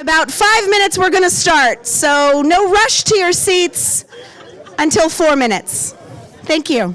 About 5 minutes, we're going to start. So no rush to your seats until 4 minutes. Thank you.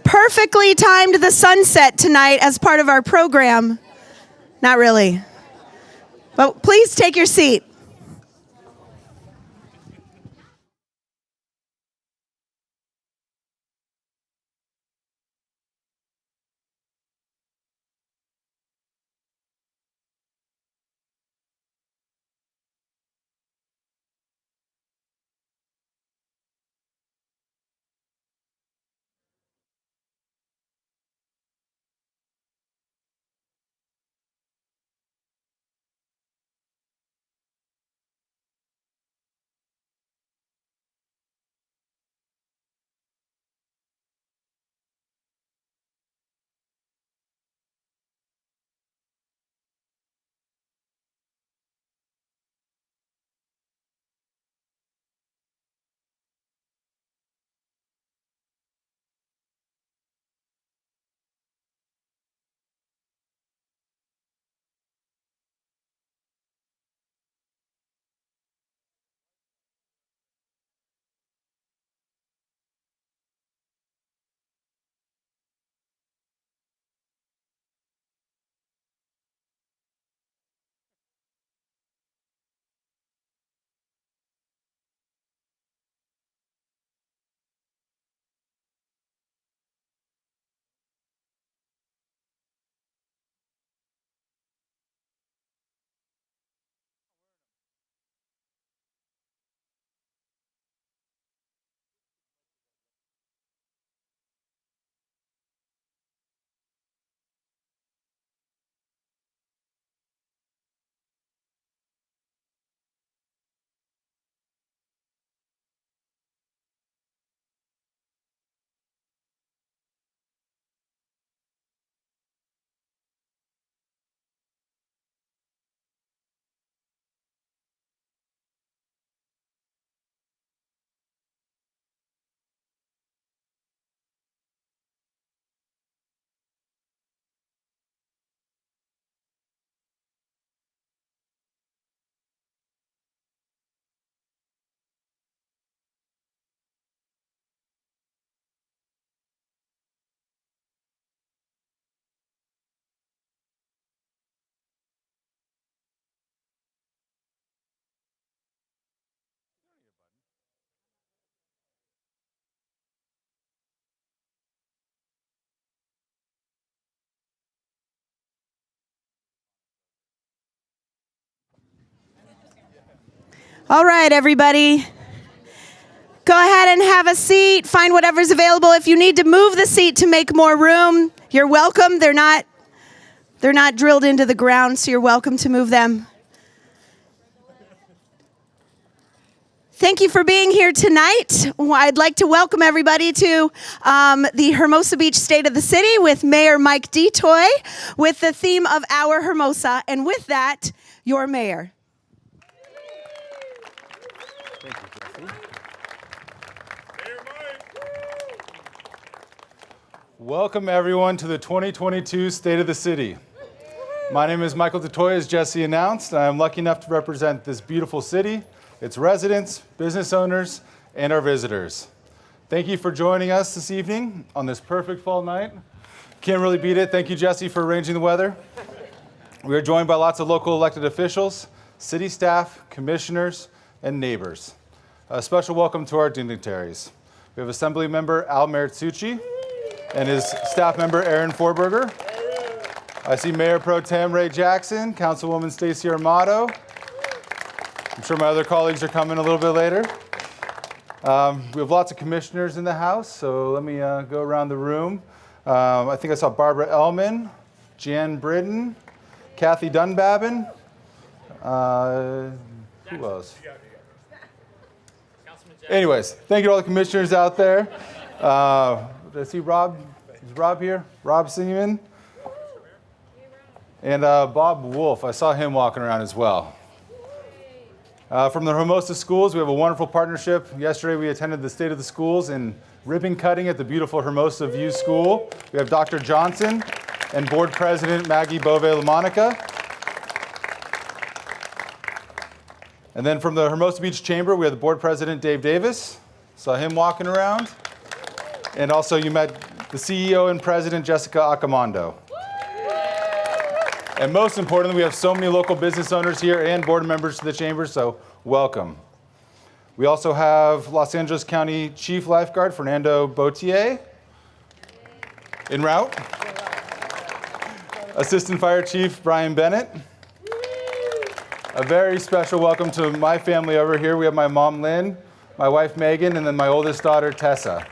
Perfectly timed the sunset tonight as part of our program. Not really. But please take your seat. All right, everybody. Go ahead and have a seat. Find whatever's available. If you need to move the seat to make more room, you're welcome. They're not drilled into the ground, so you're welcome to move them. Thank you for being here tonight. I'd like to welcome everybody to the Hermosa Beach State of the City with Mayor Mike DeToy with the theme of Our Hermosa. And with that, your mayor. Thank you, Jesse. Welcome, everyone, to the 2022 State of the City. My name is Michael DeToy, as Jesse announced. I'm lucky enough to represent this beautiful city, its residents, business owners, and our visitors. Thank you for joining us this evening on this perfect fall night. Can't really beat it. Thank you, Jesse, for arranging the weather. We are joined by lots of local elected officials, city staff, commissioners, and neighbors. A special welcome to our dignitaries. We have Assembly Member Al Meritsucci and his staff member Aaron Forberger. I see Mayor Pro Tem Ray Jackson, Councilwoman Stacey Armato. I'm sure my other colleagues are coming a little bit later. We have lots of commissioners in the house, so let me go around the room. I think I saw Barbara Ellman, Jan Britton, Kathy Dunbabin. Who else? Anyways, thank you to all the commissioners out there. Did I see Rob? Is Rob here? Rob Seaman? And Bob Wolf. I saw him walking around as well. From the Hermosa Schools, we have a wonderful partnership. Yesterday, we attended the State of the Schools and ribbon cutting at the beautiful Hermosa View School. We have Dr. Johnson and Board President Maggie Bove-LaMonica. And then from the Hermosa Beach Chamber, we have the Board President Dave Davis. Saw him walking around. And also you met the CEO and President Jessica Accomando. And most importantly, we have so many local business owners here and board members to the chamber, so welcome. We also have Los Angeles County Chief Lifeguard Fernando Botier en route. Assistant Fire Chief Brian Bennett. A very special welcome to my family over here. We have my mom, Lynn, my wife, Megan, and then my oldest daughter, Tessa.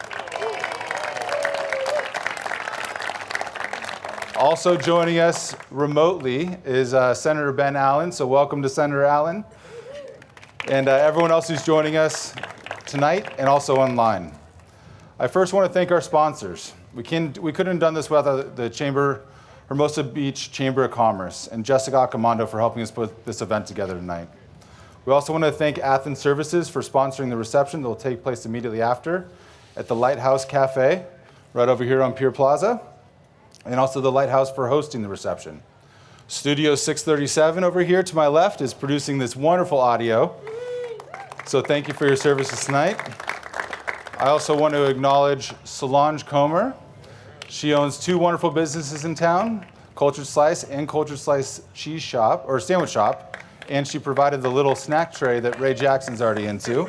Also joining us remotely is Senator Ben Allen, so welcome to Senator Allen. And everyone else who's joining us tonight and also online. I first want to thank our sponsors. We couldn't have done this without the Chamber, Hermosa Beach Chamber of Commerce, and Jessica Accomando for helping us put this event together tonight. We also want to thank Athens Services for sponsoring the reception that will take place immediately after at the Lighthouse Cafe, right over here on Pier Plaza, and also the Lighthouse for hosting the reception. Studio 637 over here to my left is producing this wonderful audio, so thank you for your services tonight. I also want to acknowledge Solange Comer. She owns two wonderful businesses in town, Cultured Slice and Cultured Slice Cheese Shop, or Sandwich Shop, and she provided the little snack tray that Ray Jackson's already into.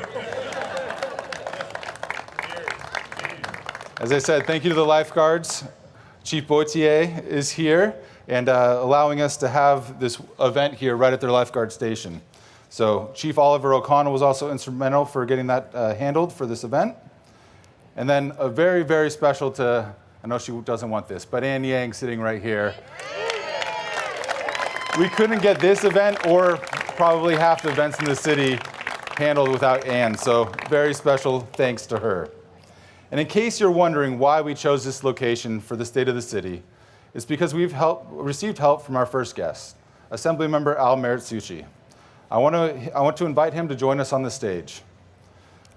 As I said, thank you to the lifeguards. Chief Botier is here and allowing us to have this event here right at their lifeguard station. So Chief Oliver O'Connell was also instrumental for getting that handled for this event. And then a very, very special to, I know she doesn't want this, but Ann Yang sitting right here. We couldn't get this event or probably half the events in the city handled without Ann, so very special thanks to her. And in case you're wondering why we chose this location for the State of the City, it's because we've received help from our first guest, Assemblymember Al Meritsucci. I want to invite him to join us on the stage.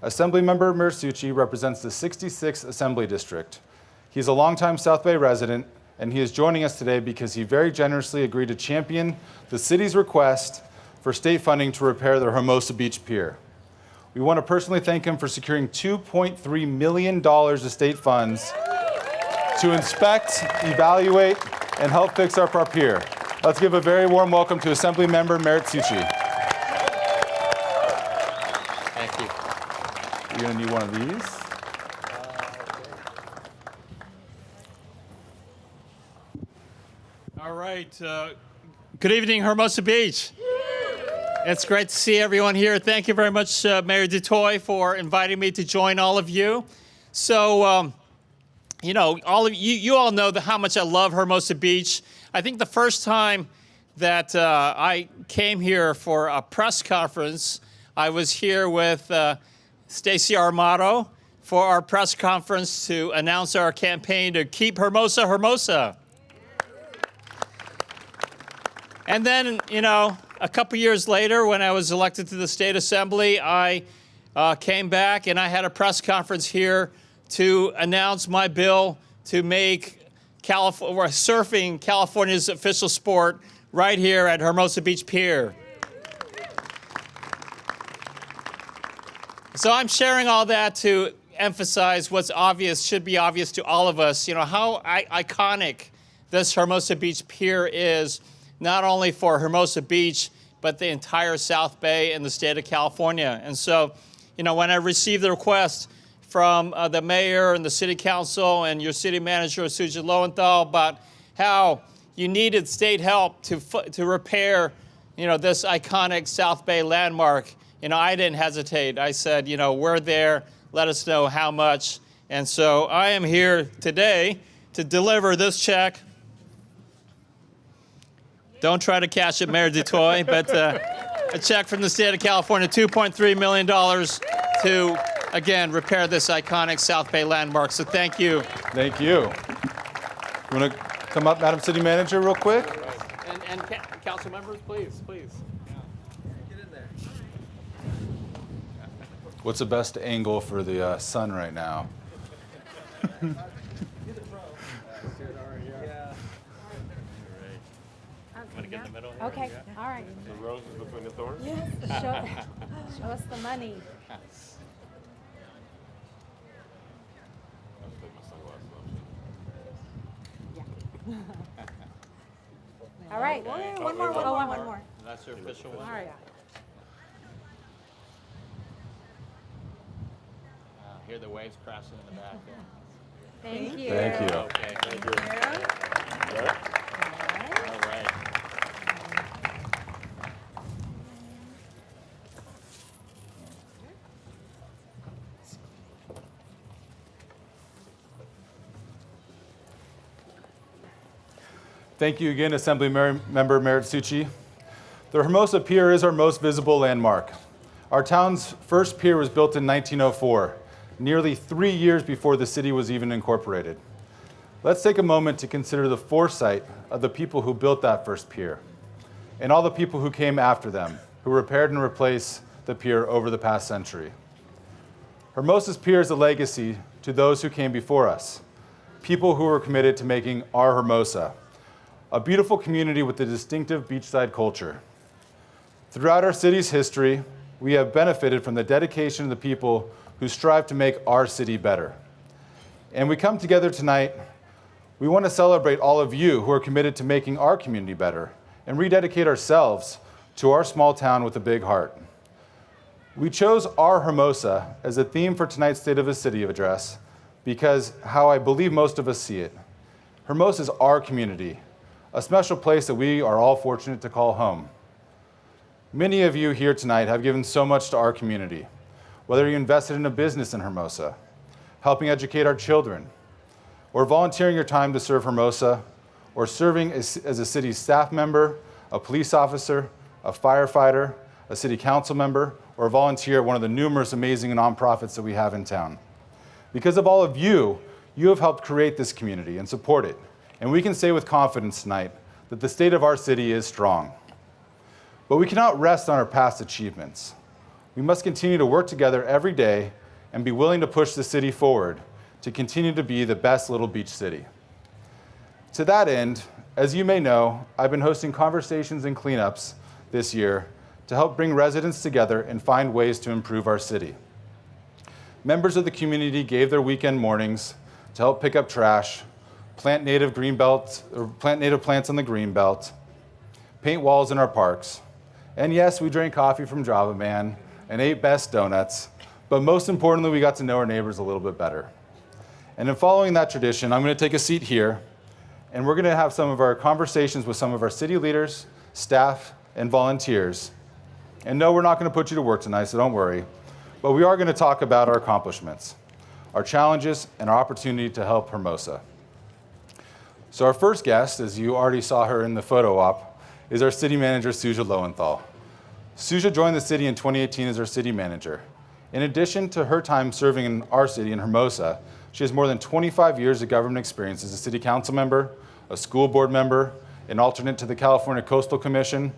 Assemblymember Meritsucci represents the 66th Assembly District. He's a longtime South Bay resident, and he is joining us today because he very generously agreed to champion the city's request for state funding to repair the Hermosa Beach Pier. We want to personally thank him for securing $2.3 million of state funds to inspect, evaluate, and help fix our pier. Let's give a very warm welcome to Assemblymember Meritsucci. Thank you. You're going to need one of these. All right. Good evening, Hermosa Beach. It's great to see everyone here. Thank you very much, Mayor DeToy, for inviting me to join all of you. So, all of you all know how much I love Hermosa Beach. I think the first time that I came here for a press conference, I was here with Stacey Armato for our press conference to announce our campaign to keep Hermosa, Hermosa. And then, a couple years later, when I was elected to the State Assembly, I came back and I had a press conference here to announce my bill to make surfing California's official sport right here at Hermosa Beach Pier. So I'm sharing all that to emphasize what's obvious, should be obvious to all of us, how iconic this Hermosa Beach Pier is, not only for Hermosa Beach, but the entire South Bay and the state of California. And so, when I received the request from the mayor and the city council and your city manager, Suja Lowenthal, about how you needed state help to repair, this iconic South Bay landmark, I didn't hesitate. I said, we're there, let us know how much. And so I am here today to deliver this check. Don't try to cash it, Mayor DeToy, but a check from the state of California, $2.3 million to, again, repair this iconic South Bay landmark. So thank you. Thank you. You want to come up, Madam City Manager, real quick? And council members, please. Get in there. What's the best angle for the sun right now? Get in the middle here. Okay, all right. The roses between the thorns? Yes, show us the money. I'll take my sunglasses off. All right. One more. One more. That's your official one. All right. Hear the waves crashing in the back there. Thank you. Thank you. Okay, thank you. All right. Thank you again, Assembly Member Merritt Suchi. The Hermosa Pier is our most visible landmark. Our town's first pier was built in 1904, nearly 3 years before the city was even incorporated. Let's take a moment to consider the foresight of the people who built that first pier, and all the people who came after them, who repaired and replaced the pier over the past century. Hermosa's pier is a legacy to those who came before us, people who were committed to making our Hermosa a beautiful community with a distinctive beachside culture. Throughout our city's history, we have benefited from the dedication of the people who strive to make our city better. And we come together tonight, we want to celebrate all of you who are committed to making our community better and rededicate ourselves to our small town with a big heart. We chose our Hermosa as a theme for tonight's State of the City address because how I believe most of us see it. Hermosa is our community, a special place that we are all fortunate to call home. Many of you here tonight have given so much to our community, whether you invested in a business in Hermosa, helping educate our children, or volunteering your time to serve Hermosa, or serving as a city staff member, a police officer, a firefighter, a city council member, or a volunteer at one of the numerous amazing nonprofits that we have in town. Because of all of you, you have helped create this community and support it. And we can say with confidence tonight that the state of our city is strong. But we cannot rest on our past achievements. We must continue to work together every day and be willing to push the city forward to continue to be the best little beach city. To that end, as you may know, I've been hosting conversations and cleanups this year to help bring residents together and find ways to improve our city. Members of the community gave their weekend mornings to help pick up trash, plant native plants on the green belt, paint walls in our parks. And yes, we drank coffee from Java Man and ate best donuts, but most importantly, we got to know our neighbors a little bit better. And in following that tradition, I'm going to take a seat here, and we're going to have some of our conversations with some of our city leaders, staff, and volunteers. And no, we're not going to put you to work tonight, so don't worry. But we are going to talk about our accomplishments, our challenges, and our opportunity to help Hermosa. So our first guest, as you already saw her in the photo op, is our city manager, Suja Lowenthal. Suja joined the city in 2018 as our city manager. In addition to her time serving in our city in Hermosa, she has more than 25 years of government experience as a city council member, a school board member, an alternate to the California Coastal Commission,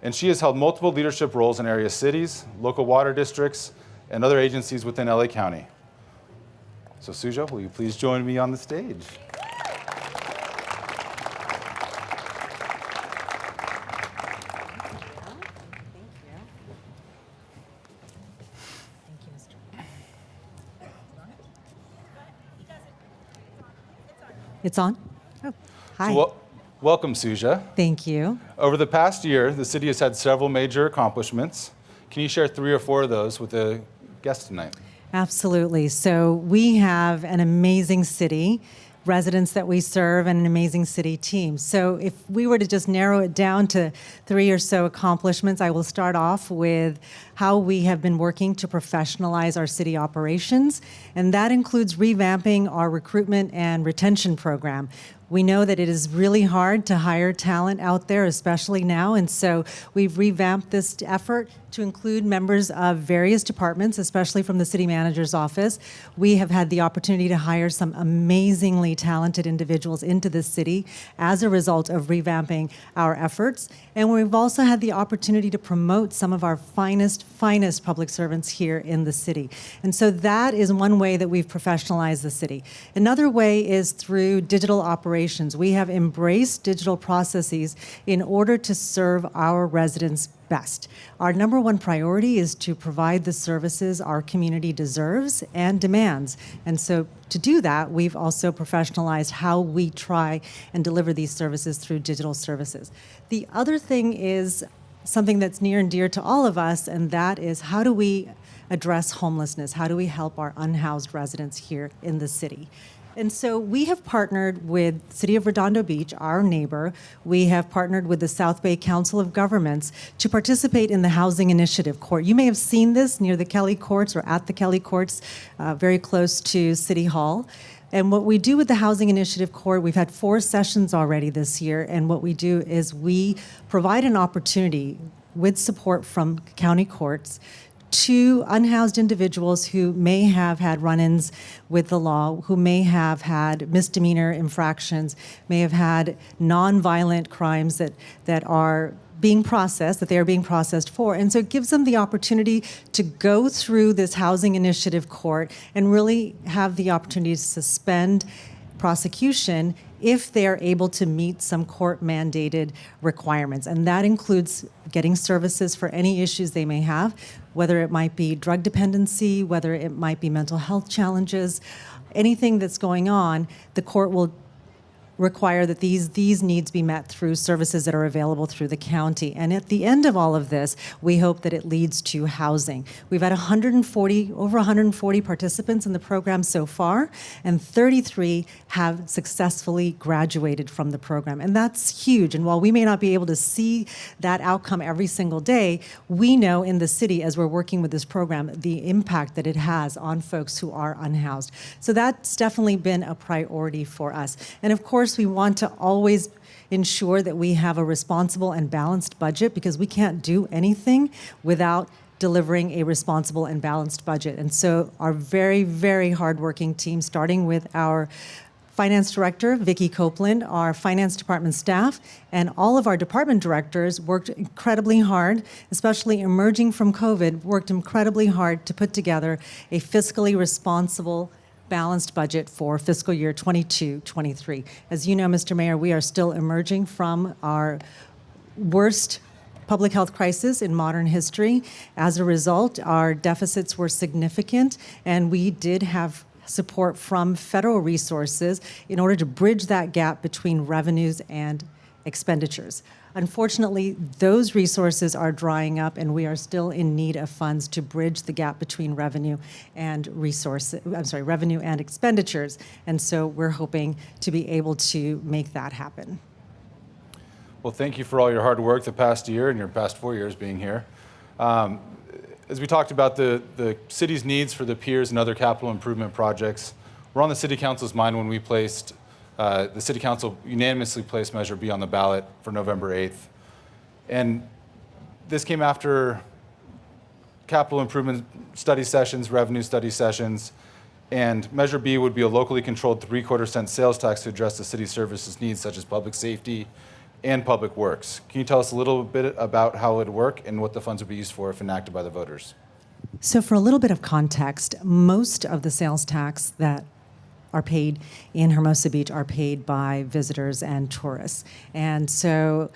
and she has held multiple leadership roles in area cities, local water districts, and other agencies within LA County. So Suja, will you please join me on the stage? It's on? Oh, hi. So, welcome, Suja. Thank you. Over the past year, the city has had several major accomplishments. Can you share 3 or 4 of those with the guests tonight? Absolutely. So we have an amazing city, residents that we serve, and an amazing city team. So if we were to just narrow it down to 3 or so accomplishments, I will start off with how we have been working to professionalize our city operations, and that includes revamping our recruitment and retention program. We know that it is really hard to hire talent out there, especially now, and so we've revamped this effort to include members of various departments, especially from the city manager's office. We have had the opportunity to hire some amazingly talented individuals into the city as a result of revamping our efforts. And we've also had the opportunity to promote some of our finest public servants here in the city. And so that is one way that we've professionalized the city. Another way is through digital operations. We have embraced digital processes in order to serve our residents best. Our number one priority is to provide the services our community deserves and demands. And so to do that, we've also professionalized how we try and deliver these services through digital services. The other thing is something that's near and dear to all of us, and that is how do we address homelessness? How do we help our unhoused residents here in the city? And so we have partnered with City of Redondo Beach, our neighbor. We have partnered with the South Bay Council of Governments to participate in the Housing Initiative Court. You may have seen this near the Kelly Courts or at the Kelly Courts, very close to City Hall. And what we do with the Housing Initiative Court, we've had 4 sessions already this year, and what we do is we provide an opportunity with support from county courts to unhoused individuals who may have had run-ins with the law, who may have had misdemeanor infractions, may have had nonviolent crimes that are being processed, that they are being processed for. And so it gives them the opportunity to go through this Housing Initiative Court and really have the opportunity to suspend prosecution if they are able to meet some court-mandated requirements. And that includes getting services for any issues they may have, whether it might be drug dependency, whether it might be mental health challenges, anything that's going on, the court will require that these needs be met through services that are available through the county. And at the end of all of this, we hope that it leads to housing. We've had over 140 participants in the program so far, and 33 have successfully graduated from the program. And that's huge. And while we may not be able to see that outcome every single day, we know in the city, as we're working with this program, the impact that it has on folks who are unhoused. So that's definitely been a priority for us. And of course, we want to always ensure that we have a responsible and balanced budget, because we can't do anything without delivering a responsible and balanced budget. And so our very, very hardworking team, starting with our Finance Director, Vicki Copeland, our Finance Department staff, and all of our department directors worked incredibly hard, especially emerging from COVID, worked incredibly hard to put together a fiscally responsible, balanced budget for fiscal year 22-23. As you know, Mr. Mayor, we are still emerging from our worst public health crisis in modern history. As a result, our deficits were significant, and we did have support from federal resources in order to bridge that gap between revenues and expenditures. Unfortunately, those resources are drying up, and we are still in need of funds to bridge the gap between revenue and revenue and expenditures. And so we're hoping to be able to make that happen. Well, thank you for all your hard work the past year and your past 4 years being here. As we talked about the city's needs for the piers and other capital improvement projects, were on the City Council's mind when we placed, the City Council unanimously placed Measure B on the ballot for November 8th. And this came after capital improvement study sessions, revenue study sessions, and Measure B would be a locally controlled 3/4 cent sales tax to address the city services needs such as public safety and public works. Can you tell us a little bit about how it would work and what the funds would be used for if enacted by the voters? So for a little bit of context, most of the sales tax that are paid in Hermosa Beach are paid by visitors and tourists. And so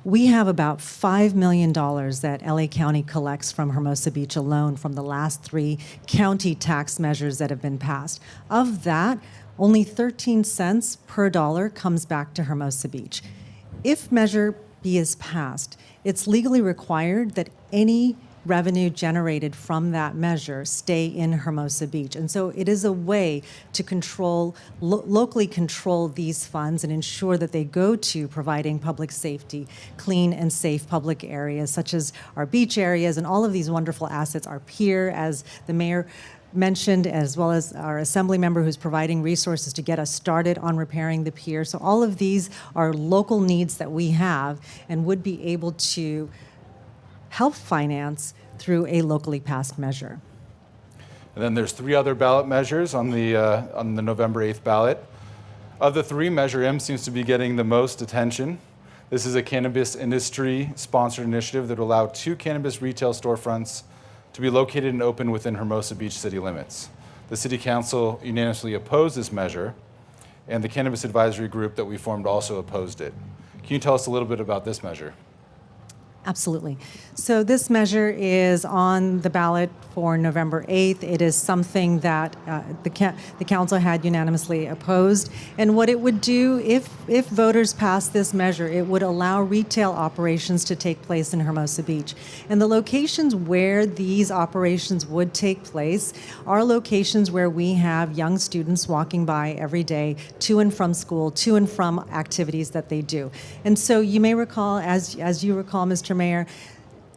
we have about $5 million that LA County collects from Hermosa Beach alone from the last 3 county tax measures that have been passed. Of that, only 13 cents per dollar comes back to Hermosa Beach. If Measure B is passed, it's legally required that any revenue generated from that measure stay in Hermosa Beach. And so it is a way to control, locally control these funds and ensure that they go to providing public safety, clean and safe public areas, such as our beach areas and all of these wonderful assets, our pier, as the mayor mentioned, as well as our assembly member who's providing resources to get us started on repairing the pier. So all of these are local needs that we have and would be able to help finance through a locally passed measure. And then there's 3 other ballot measures on the November 8th ballot. Of the 3, Measure M seems to be getting the most attention. This is a cannabis industry sponsored initiative that will allow 2 cannabis retail storefronts to be located and open within Hermosa Beach city limits. The City Council unanimously opposed this measure, and the Cannabis Advisory Group that we formed also opposed it. Can you tell us a little bit about this measure? Absolutely. So this measure is on the ballot for November 8th. It is something that the council had unanimously opposed. And what it would do, if voters pass this measure, it would allow retail operations to take place in Hermosa Beach. And the locations where these operations would take place are locations where we have young students walking by every day to and from school, to and from activities that they do. And so you may recall, as you recall, Mr. Mayor,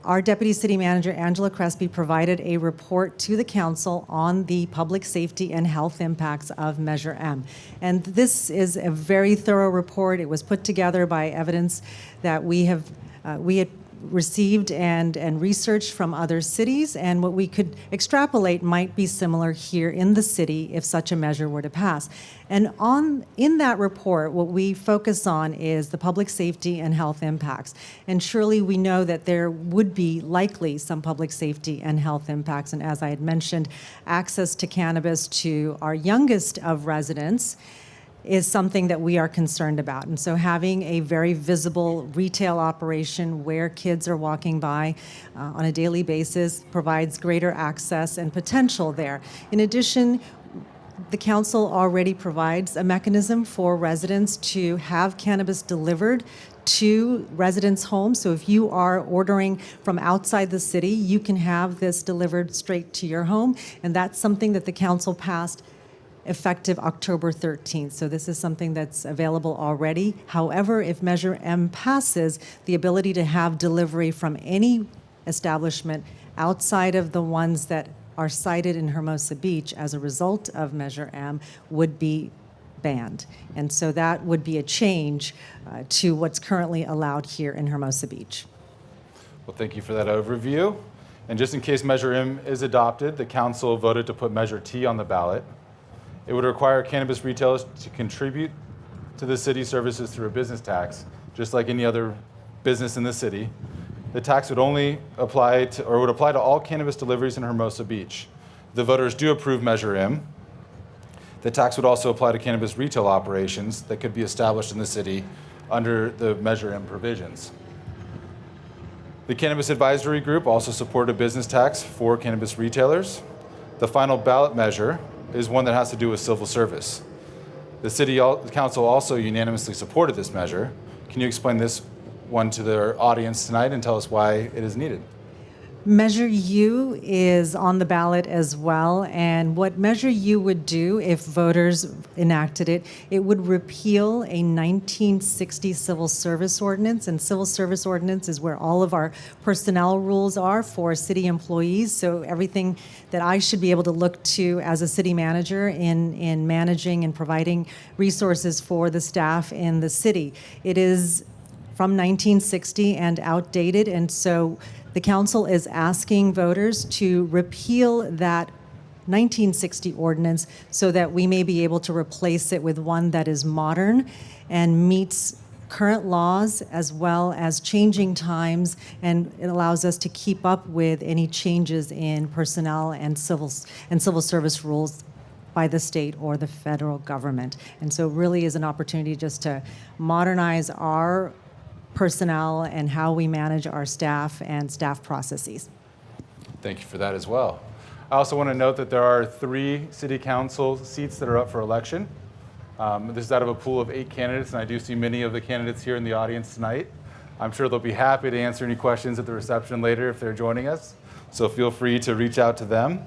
our Deputy City Manager, Angela Crespi, provided a report to the council on the public safety and health impacts of Measure M. And this is a very thorough report. It was put together by evidence that we had received and researched from other cities, and what we could extrapolate might be similar here in the city if such a measure were to pass. And in that report, what we focus on is the public safety and health impacts. And surely we know that there would be likely some public safety and health impacts. And as I had mentioned, access to cannabis to our youngest of residents is something that we are concerned about. And so having a very visible retail operation where kids are walking by on a daily basis provides greater access and potential there. In addition, the council already provides a mechanism for residents to have cannabis delivered to residents' homes. So if you are ordering from outside the city, you can have this delivered straight to your home. And that's something that the council passed effective October 13th. So this is something that's available already. However, if Measure M passes, the ability to have delivery from any establishment outside of the ones that are cited in Hermosa Beach as a result of Measure M would be banned. And so that would be a change to what's currently allowed here in Hermosa Beach. Well, thank you for that overview. And just in case Measure M is adopted, the council voted to put Measure T on the ballot. It would require cannabis retailers to contribute to the city services through a business tax, just like any other business in the city. The tax would only apply to all cannabis deliveries in Hermosa Beach. The voters do approve Measure M. The tax would also apply to cannabis retail operations that could be established in the city under the Measure M provisions. The Cannabis Advisory Group also supported a business tax for cannabis retailers. The final ballot measure is one that has to do with civil service. The council also unanimously supported this measure. Can you explain this one to the audience tonight and tell us why it is needed? Measure U is on the ballot as well, and what Measure U would do if voters enacted it, it would repeal a 1960 civil service ordinance, and civil service ordinance is where all of our personnel rules are for city employees, so everything that I should be able to look to as a city manager in managing and providing resources for the staff in the city. It is from 1960 and outdated, and so the council is asking voters to repeal that 1960 ordinance so that we may be able to replace it with one that is modern and meets current laws as well as changing times, and it allows us to keep up with any changes in personnel and civil service rules by the state or the federal government. And so it really is an opportunity just to modernize our personnel and how we manage our staff and staff processes. Thank you for that as well. I also want to note that there are 3 city council seats that are up for election. This is out of a pool of 8 candidates, and I do see many of the candidates here in the audience tonight. I'm sure they'll be happy to answer any questions at the reception later if they're joining us, so feel free to reach out to them.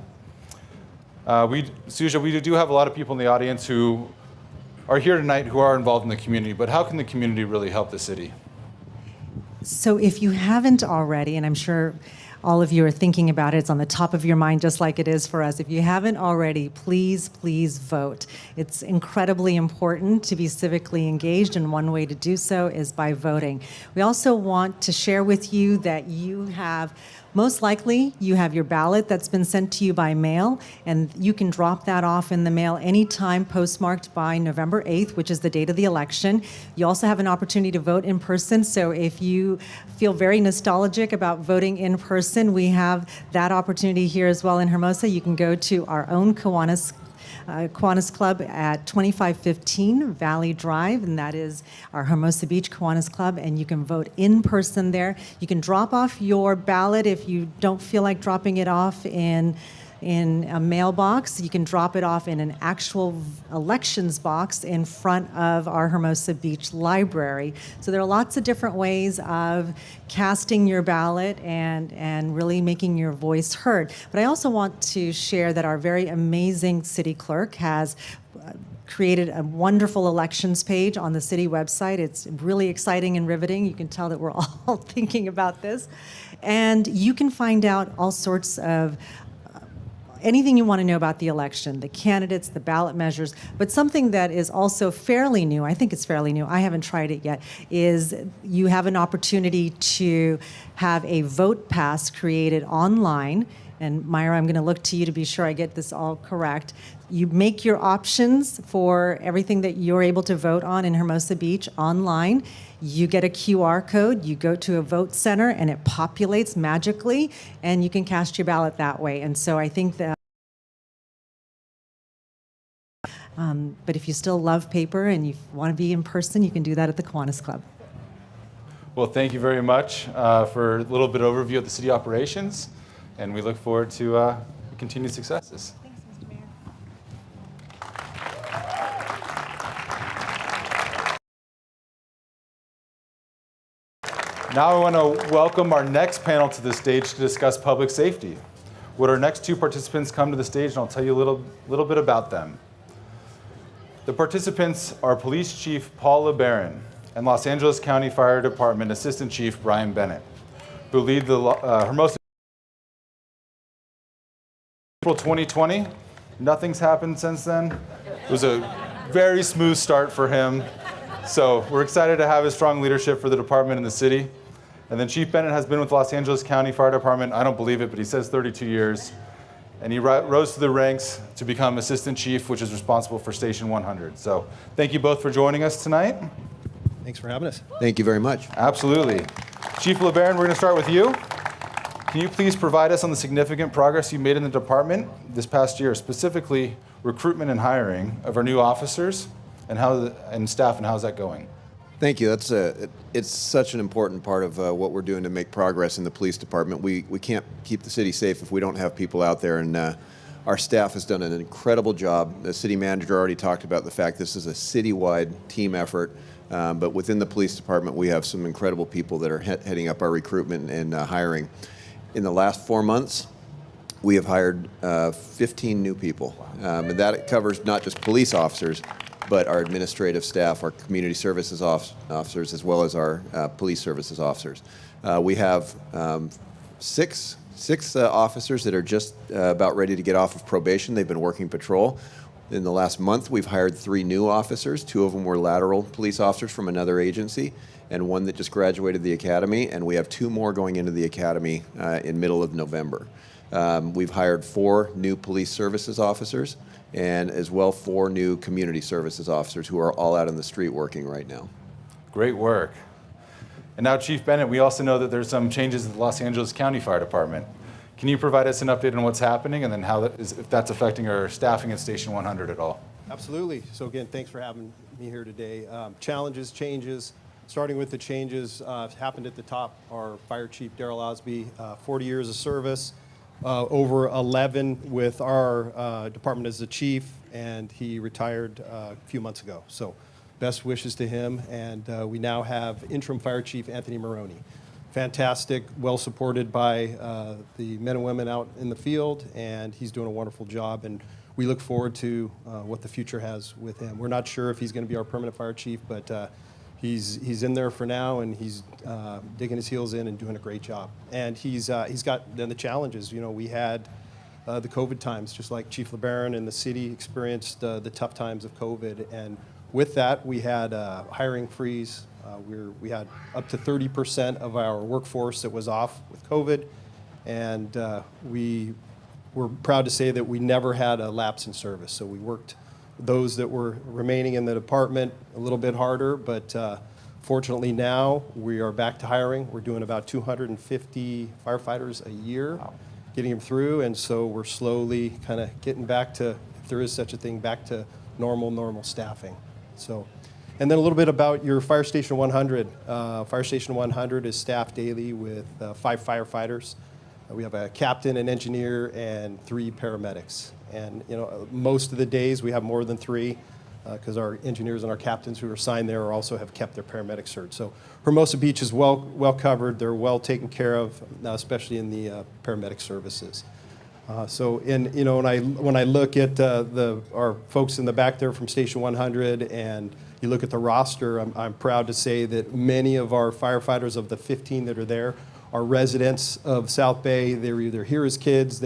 Suja, we do have a lot of people in the audience who are here tonight who are involved in the community, but how can the community really help the city? So if you haven't already, and I'm sure all of you are thinking about it, it's on the top of your mind just like it is for us. If you haven't already, please, please vote. It's incredibly important to be civically engaged, and one way to do so is by voting. We also want to share with you that you have, most likely, you have your ballot that's been sent to you by mail, and you can drop that off in the mail anytime postmarked by November 8th, which is the date of the election. You also have an opportunity to vote in person, so if you feel very nostalgic about voting in person, we have that opportunity here as well in Hermosa. You can go to our own Kiwanis Club at 2515 Valley Drive, and that is our Hermosa Beach Kiwanis Club, and you can vote in person there. You can drop off your ballot if you don't feel like dropping it off in a mailbox. You can drop it off in an actual elections box in front of our Hermosa Beach Library. So there are lots of different ways of casting your ballot and really making your voice heard. But I also want to share that our very amazing city clerk has created a wonderful elections page on the city website. It's really exciting and riveting. You can tell that we're all thinking about this. And you can find out all sorts of anything you want to know about the election, the candidates, the ballot measures, but something that is also fairly new, I think it's fairly new, I haven't tried it yet, is you have an opportunity to have a vote pass created online. And Myra, I'm going to look to you to be sure I get this all correct. You make your options for everything that you're able to vote on in Hermosa Beach online. You get a QR code, you go to a vote center, and it populates magically, and you can cast your ballot that way. And so I think that but if you still love paper and you want to be in person, you can do that at the Kiwanis Club. Well, thank you very much for a little bit of overview of the city operations, and we look forward to continued successes. Thanks, Mr. Mayor. Now I want to welcome our next panel to the stage to discuss public safety. Would our next 2 participants come to the stage, and I'll tell you a little bit about them. The participants are Police Chief Paul LeBaron and Los Angeles County Fire Department Assistant Chief Brian Bennett, who lead the Hermosa. April 2020, nothing's happened since then. It was a very smooth start for him. So we're excited to have his strong leadership for the department and the city. And then Chief Bennett has been with Los Angeles County Fire Department, I don't believe it, but he says 32 years. And he rose through the ranks to become Assistant Chief, which is responsible for Station 100. So thank you both for joining us tonight. Thanks for having us. Thank you very much. Absolutely. Chief LeBaron, we're going to start with you. Can you please provide us on the significant progress you made in the department this past year, specifically recruitment and hiring of our new officers and staff, and how's that going? Thank you. It's such an important part of what we're doing to make progress in the police department. We can't keep the city safe if we don't have people out there, and our staff has done an incredible job. The city manager already talked about the fact this is a citywide team effort, but within the police department we have some incredible people that are heading up our recruitment and hiring. In the last 4 months, we have hired 15 new people, and that covers not just police officers, but our administrative staff, our community services officers, as well as our police services officers. We have six officers that are just about ready to get off of probation. They've been working patrol. In the last month, we've hired 3 new officers. 2 of them were lateral police officers from another agency, and 1 that just graduated the academy, and we have 2 more going into the academy in middle of November. We've hired 4 new police services officers, and as well 4 new community services officers who are all out on the street working right now. Great work. And now, Chief Bennett, we also know that there's some changes at the Los Angeles County Fire Department. Can you provide us an update on what's happening and then how that is, if that's affecting our staffing at Station 100 at all? Absolutely. So again, thanks for having me here today. Challenges, changes. Starting with the changes, happened at the top. Our Fire Chief, Darrell Osby, 40 years of service, over 11 with our department as the chief, and he retired a few months ago. So best wishes to him. And we now have interim Fire Chief Anthony Maroney. Fantastic, well supported by the men and women out in the field, and he's doing a wonderful job. And we look forward to what the future has with him. We're not sure if he's going to be our permanent fire chief, but he's in there for now, and he's digging his heels in and doing a great job. And he's got then the challenges. You know, we had the COVID times, just like Chief LeBaron and the city experienced the tough times of COVID. And with that, we had a hiring freeze. We had up to 30% of our workforce that was off with COVID, and we were proud to say that we never had a lapse in service. So we worked those that were remaining in the department a little bit harder, but fortunately now we are back to hiring. We're doing about 250 firefighters a year, getting them through, and so we're slowly kind of getting back to, if there is such a thing, back to normal staffing. So. And then a little bit about your Fire Station 100. Fire Station 100 is staffed daily with 5 firefighters. We have a captain, an engineer, and 3 paramedics. And you know, most of the days we have more than 3 because our engineers and our captains who are assigned there also have kept their paramedic cert. So Hermosa Beach is well covered. They're well taken care of, especially in the paramedic services. So when I look at our folks in the back there from Station 100, and you look at the roster, I'm proud to say that many of our firefighters, of the 15 that are there, are residents of South Bay. They were either here as kids,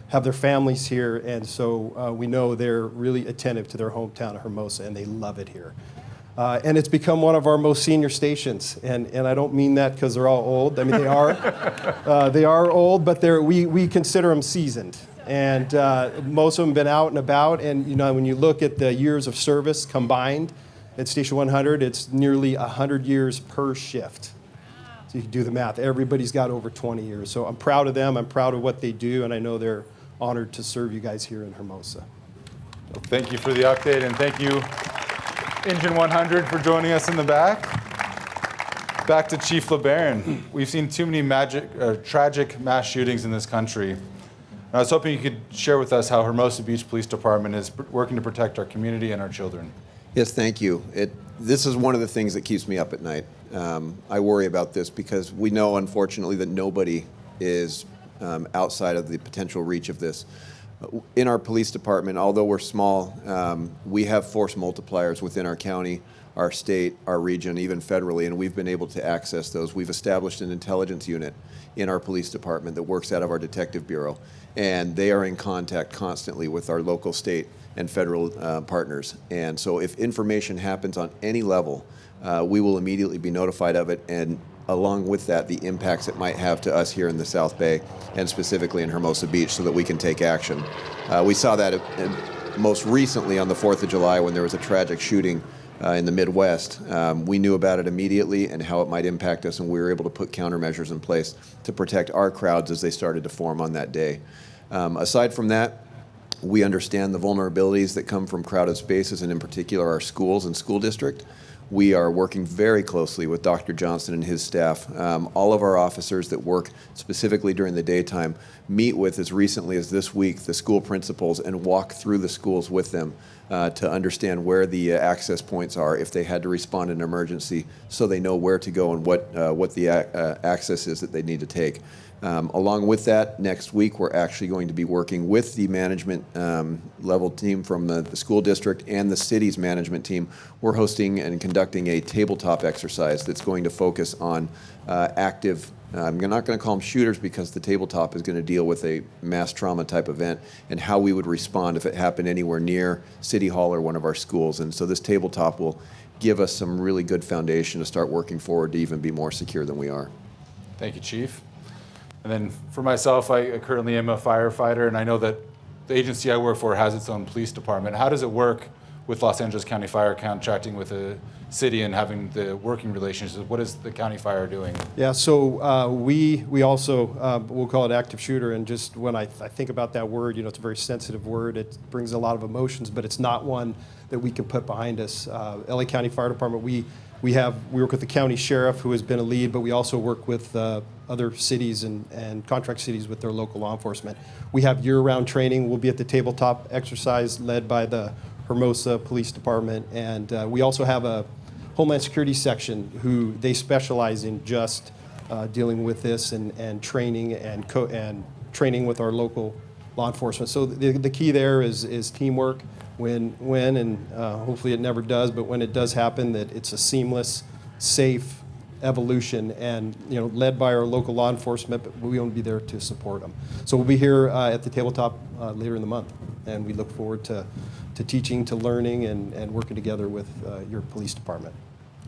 have their families here, and so we know they're really attentive to their hometown of Hermosa, and they love it here. And it's become one of our most senior stations, and I don't mean that because they're all old. I mean, they are old, but we consider them seasoned. And most of them have been out and about, and you know, when you look at the years of service combined at Station 100, it's nearly 100 years per shift. So you can do the math. Everybody's got over 20 years. So I'm proud of them. I'm proud of what they do, and I know they're honored to serve you guys here in Hermosa. Well, thank you for the update, and thank you, Engine 100, for joining us in the back. Back to Chief LeBaron. We've seen too many tragic mass shootings in this country. And I was hoping you could share with us how Hermosa Beach Police Department is working to protect our community and our children. Yes, thank you. This is one of the things that keeps me up at night. I worry about this because we know, unfortunately, that nobody is outside of the potential reach of this. In our police department, although we're small, we have force multipliers within our county, our state, our region, even federally, and we've been able to access those. We've established an intelligence unit in our police department that works out of our detective bureau, and they are in contact constantly with our local, state, and federal partners. And so if information happens on any level, we will immediately be notified of it, and along with that, the impacts it might have to us here in the South Bay, and specifically in Hermosa Beach, so that we can take action. We saw that most recently on the 4th of July when there was a tragic shooting in the Midwest. We knew about it immediately and how it might impact us, and we were able to put countermeasures in place to protect our crowds as they started to form on that day. Aside from that, we understand the vulnerabilities that come from crowded spaces, and in particular our schools and school district. We are working very closely with Dr. Johnson and his staff. All of our officers that work specifically during the daytime meet with, as recently as this week, the school principals and walk through the schools with them to understand where the access points are if they had to respond in an emergency, so they know where to go and what the access is that they need to take. Along with that, next week we're actually going to be working with the management level team from the school district and the city's management team. We're hosting and conducting a tabletop exercise that's going to focus on active, I'm not going to call them shooters, because the tabletop is going to deal with a mass trauma type event and how we would respond if it happened anywhere near City Hall or one of our schools. And so this tabletop will give us some really good foundation to start working forward to even be more secure than we are. Thank you, Chief. And then for myself, I currently am a firefighter, and I know that the agency I work for has its own police department. How does it work with Los Angeles County Fire contracting with the city and having the working relationship? What is the county fire doing? Yeah, so we also, we'll call it active shooter, and just when I think about that word, it's a very sensitive word. It brings a lot of emotions, but it's not one that we can put behind us. LA County Fire Department, we work with the county sheriff, who has been a lead, but we also work with other cities and contract cities with their local law enforcement. We have year-round training. We'll be at the tabletop exercise led by the Hermosa Police Department, and we also have a Homeland Security section who they specialize in just dealing with this and training and training with our local law enforcement. So the key there is teamwork. When and hopefully it never does, but when it does happen, that it's a seamless, safe evolution, and led by our local law enforcement, but we want to be there to support them. So we'll be here at the tabletop later in the month, and we look forward to teaching, to learning, and working together with your police department.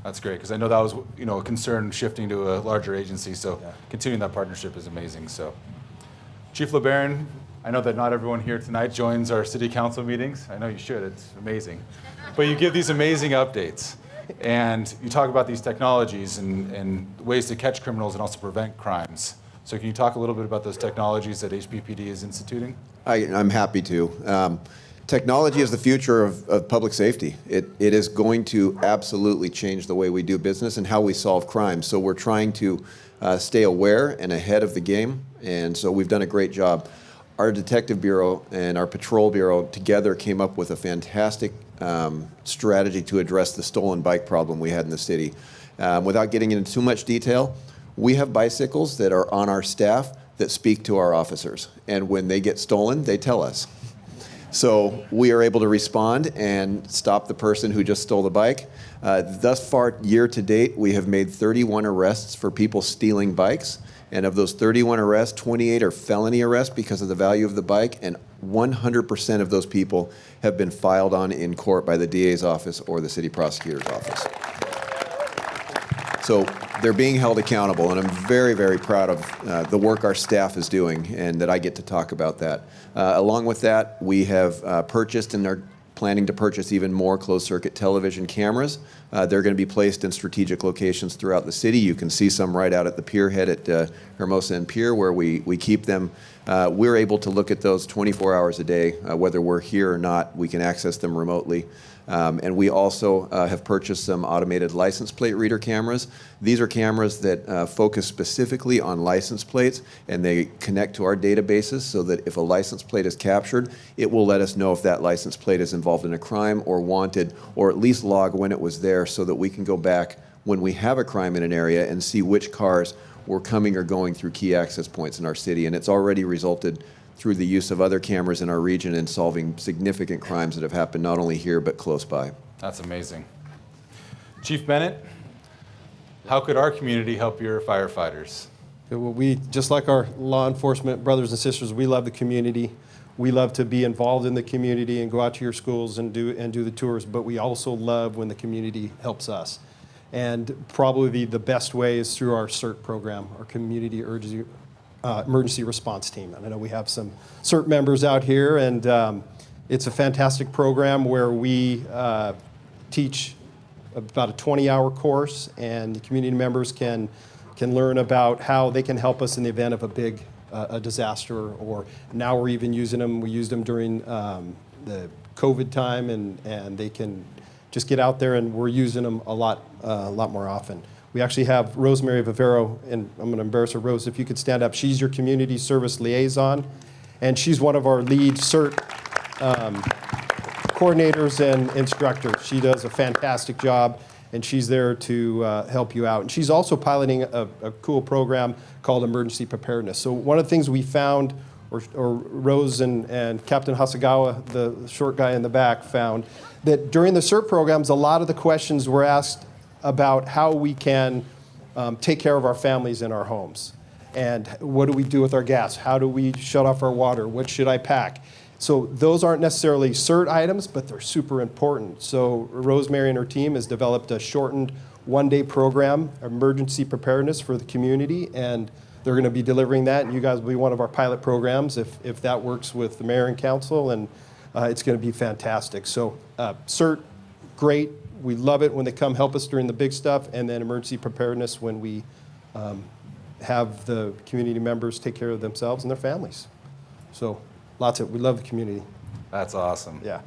That's great, because I know that was a concern shifting to a larger agency, so continuing that partnership is amazing. So, Chief LeBaron, I know that not everyone here tonight joins our city council meetings. I know you should, it's amazing. But you give these amazing updates, and you talk about these technologies and ways to catch criminals and also prevent crimes. So can you talk a little bit about those technologies that HPPD is instituting? I'm happy to. Technology is the future of public safety. It is going to absolutely change the way we do business and how we solve crime. So we're trying to stay aware and ahead of the game, and so we've done a great job. Our detective bureau and our patrol bureau together came up with a fantastic strategy to address the stolen bike problem we had in the city. Without getting into too much detail, we have bicycles that are on our staff that speak to our officers, and when they get stolen, they tell us. So we are able to respond and stop the person who just stole the bike. Thus far, year to date, we have made 31 arrests for people stealing bikes. And of those 31 arrests, 28 are felony arrests because of the value of the bike, and 100% of those people have been filed on in court by the DA's office or the city prosecutor's office. So they're being held accountable, and I'm very, very proud of the work our staff is doing, and that I get to talk about that. Along with that, we have purchased and are planning to purchase even more closed-circuit television cameras. They're going to be placed in strategic locations throughout the city. You can see some right out at the pier head at Hermosa and Pier, where we keep them. We're able to look at those 24 hours a day, whether we're here or not. We can access them remotely. And we also have purchased some automated license plate reader cameras. These are cameras that focus specifically on license plates, and they connect to our databases so that if a license plate is captured, it will let us know if that license plate is involved in a crime or wanted, or at least log when it was there, so that we can go back when we have a crime in an area and see which cars were coming or going through key access points in our city. And it's already resulted through the use of other cameras in our region in solving significant crimes that have happened not only here but close by. That's amazing. Chief Bennett, how could our community help your firefighters? Well, we, just like our law enforcement brothers and sisters, we love the community. We love to be involved in the community and go out to your schools and do the tours, but we also love when the community helps us. And probably the best way is through our CERT program, our Community Emergency Response Team. And I know we have some CERT members out here, and it's a fantastic program where we teach about a 20-hour course, and the community members can learn about how they can help us in the event of a big disaster. Or now we're even using them. We used them during the COVID time, and they can just get out there, and we're using them a lot more often. We actually have Rosemary Vivero, and I'm going to embarrass her. Rose, if you could stand up. She's your community service liaison, and she's one of our lead CERT coordinators and instructors. She does a fantastic job, and she's there to help you out. And she's also piloting a cool program called Emergency Preparedness. So one of the things we found, or Rose and Captain Hasagawa, the short guy in the back, found that during the CERT programs, a lot of the questions were asked about how we can take care of our families in our homes. And what do we do with our gas? How do we shut off our water? What should I pack? So those aren't necessarily CERT items, but they're super important. So Rosemary and her team has developed a shortened one-day program, emergency preparedness for the community, and they're going to be delivering that. And you guys will be one of our pilot programs if that works with the mayor and council, and it's going to be fantastic. So CERT, great. We love it when they come help us during the big stuff, and then emergency preparedness when we have the community members take care of themselves and their families. So we love the community. That's awesome. Yeah.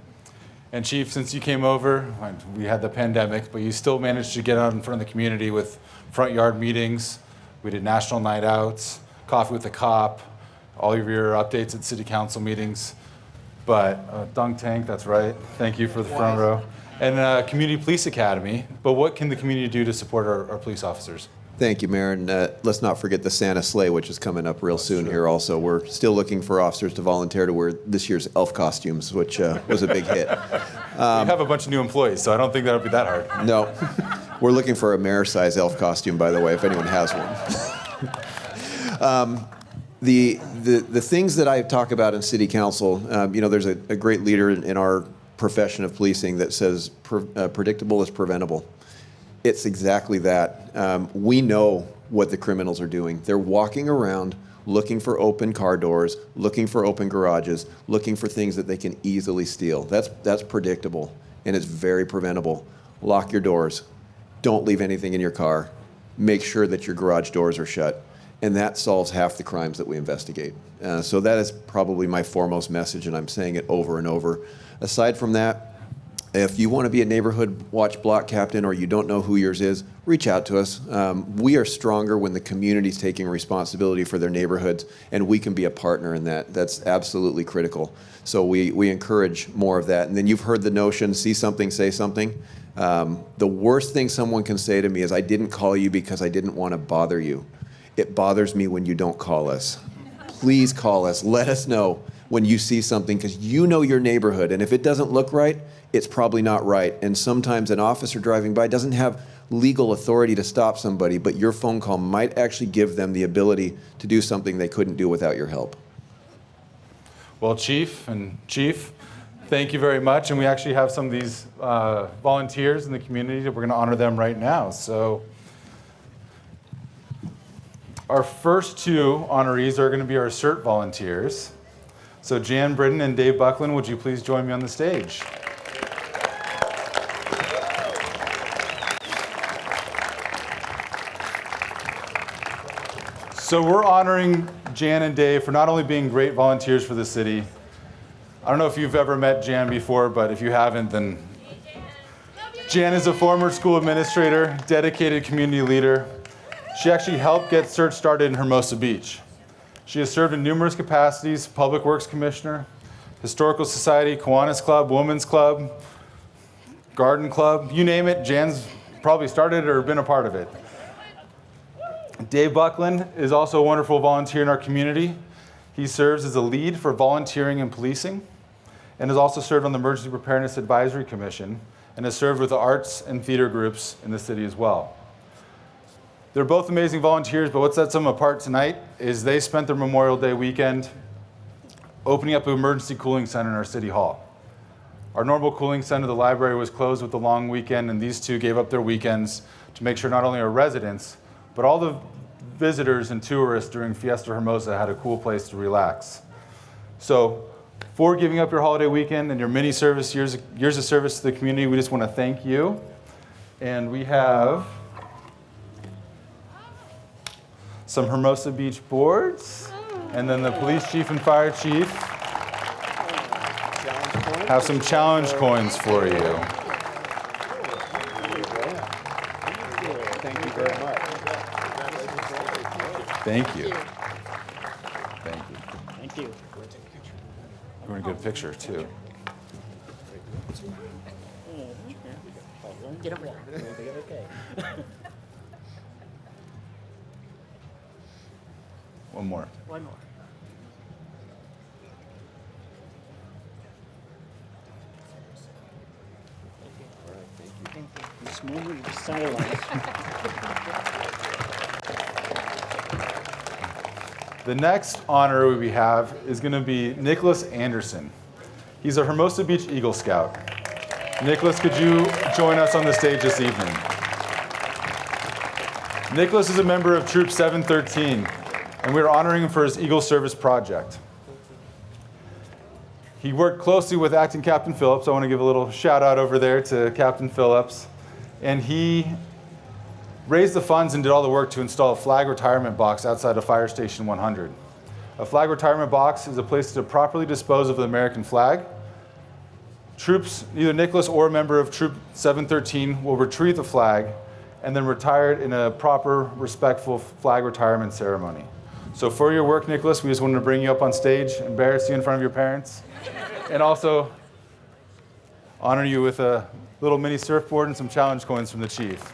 And Chief, since you came over, we had the pandemic, but you still managed to get out in front of the community with front yard meetings. We did national night outs, coffee with the cop, all of your updates at city council meetings. But Dunk Tank, that's right. Thank you for the front row. And Community Police Academy. But what can the community do to support our police officers? Thank you, Mayor. And let's not forget the Santa Sleigh, which is coming up real soon here also. We're still looking for officers to volunteer to wear this year's elf costumes, which was a big hit. We have a bunch of new employees, so I don't think that would be that hard. No. We're looking for a mayor-size elf costume, by the way, if anyone has one. The things that I talk about in city council, there's a great leader in our profession of policing that says predictable is preventable. It's exactly that. We know what the criminals are doing. They're walking around looking for open car doors, looking for open garages, looking for things that they can easily steal. That's predictable, and it's very preventable. Lock your doors. Don't leave anything in your car. Make sure that your garage doors are shut. And that solves half the crimes that we investigate. So that is probably my foremost message, and I'm saying it over and over. Aside from that, if you want to be a neighborhood watch block captain or you don't know who yours is, reach out to us. We are stronger when the community's taking responsibility for their neighborhoods, and we can be a partner in that. That's absolutely critical. So we encourage more of that. And then you've heard the notion, see something, say something. The worst thing someone can say to me is, I didn't call you because I didn't want to bother you. It bothers me when you don't call us. Please call us. Let us know when you see something, because you know your neighborhood, and if it doesn't look right, it's probably not right. And sometimes an officer driving by doesn't have legal authority to stop somebody, but your phone call might actually give them the ability to do something they couldn't do without your help. Well, Chief, thank you very much. And we actually have some of these volunteers in the community that we're going to honor them right now. So our first two honorees are going to be our CERT volunteers. So Jan Britton and Dave Buckland, would you please join me on the stage? So we're honoring Jan and Dave for not only being great volunteers for the city. I don't know if you've ever met Jan before, but if you haven't, then Jan is a former school administrator, dedicated community leader. She actually helped get CERT started in Hermosa Beach. She has served in numerous capacities: Public Works Commissioner, Historical Society, Kiwanis Club, Women's Club, Garden Club, you name it, Jan's probably started or been a part of it. Dave Buckland is also a wonderful volunteer in our community. He serves as a lead for volunteering and policing, and has also served on the Emergency Preparedness Advisory Commission, and has served with the arts and theater groups in the city as well. They're both amazing volunteers, but what sets them apart tonight is they spent their Memorial Day weekend opening up an emergency cooling center in our city hall. Our normal cooling center, the library, was closed with the long weekend, and these two gave up their weekends to make sure not only our residents, but all the visitors and tourists during Fiesta Hermosa had a cool place to relax. So for giving up your holiday weekend and your many years of service to the community, we just want to thank you. And we have some Hermosa Beach boards, and then the police chief and fire chief have some challenge coins for you. Thank you very much. Thank you. Thank you. Thank you. We're going to get a picture too. Get over there. Okay. One more. One more. Just move it sideways. The next honor we have is going to be Nicholas Anderson. He's a Hermosa Beach Eagle Scout. Nicholas, could you join us on the stage this evening? Nicholas is a member of Troop 713, and we are honoring him for his Eagle Service project. He worked closely with Acting Captain Phillips. I want to give a little shout out over there to Captain Phillips. And he raised the funds and did all the work to install a flag retirement box outside of Fire Station 100. A flag retirement box is a place to properly dispose of the American flag. Troops, either Nicholas or a member of Troop 713, will retrieve the flag and then retire it in a proper, respectful flag retirement ceremony. So for your work, Nicholas, we just wanted to bring you up on stage, embarrass you in front of your parents, and also honor you with a little mini surfboard and some challenge coins from the chief.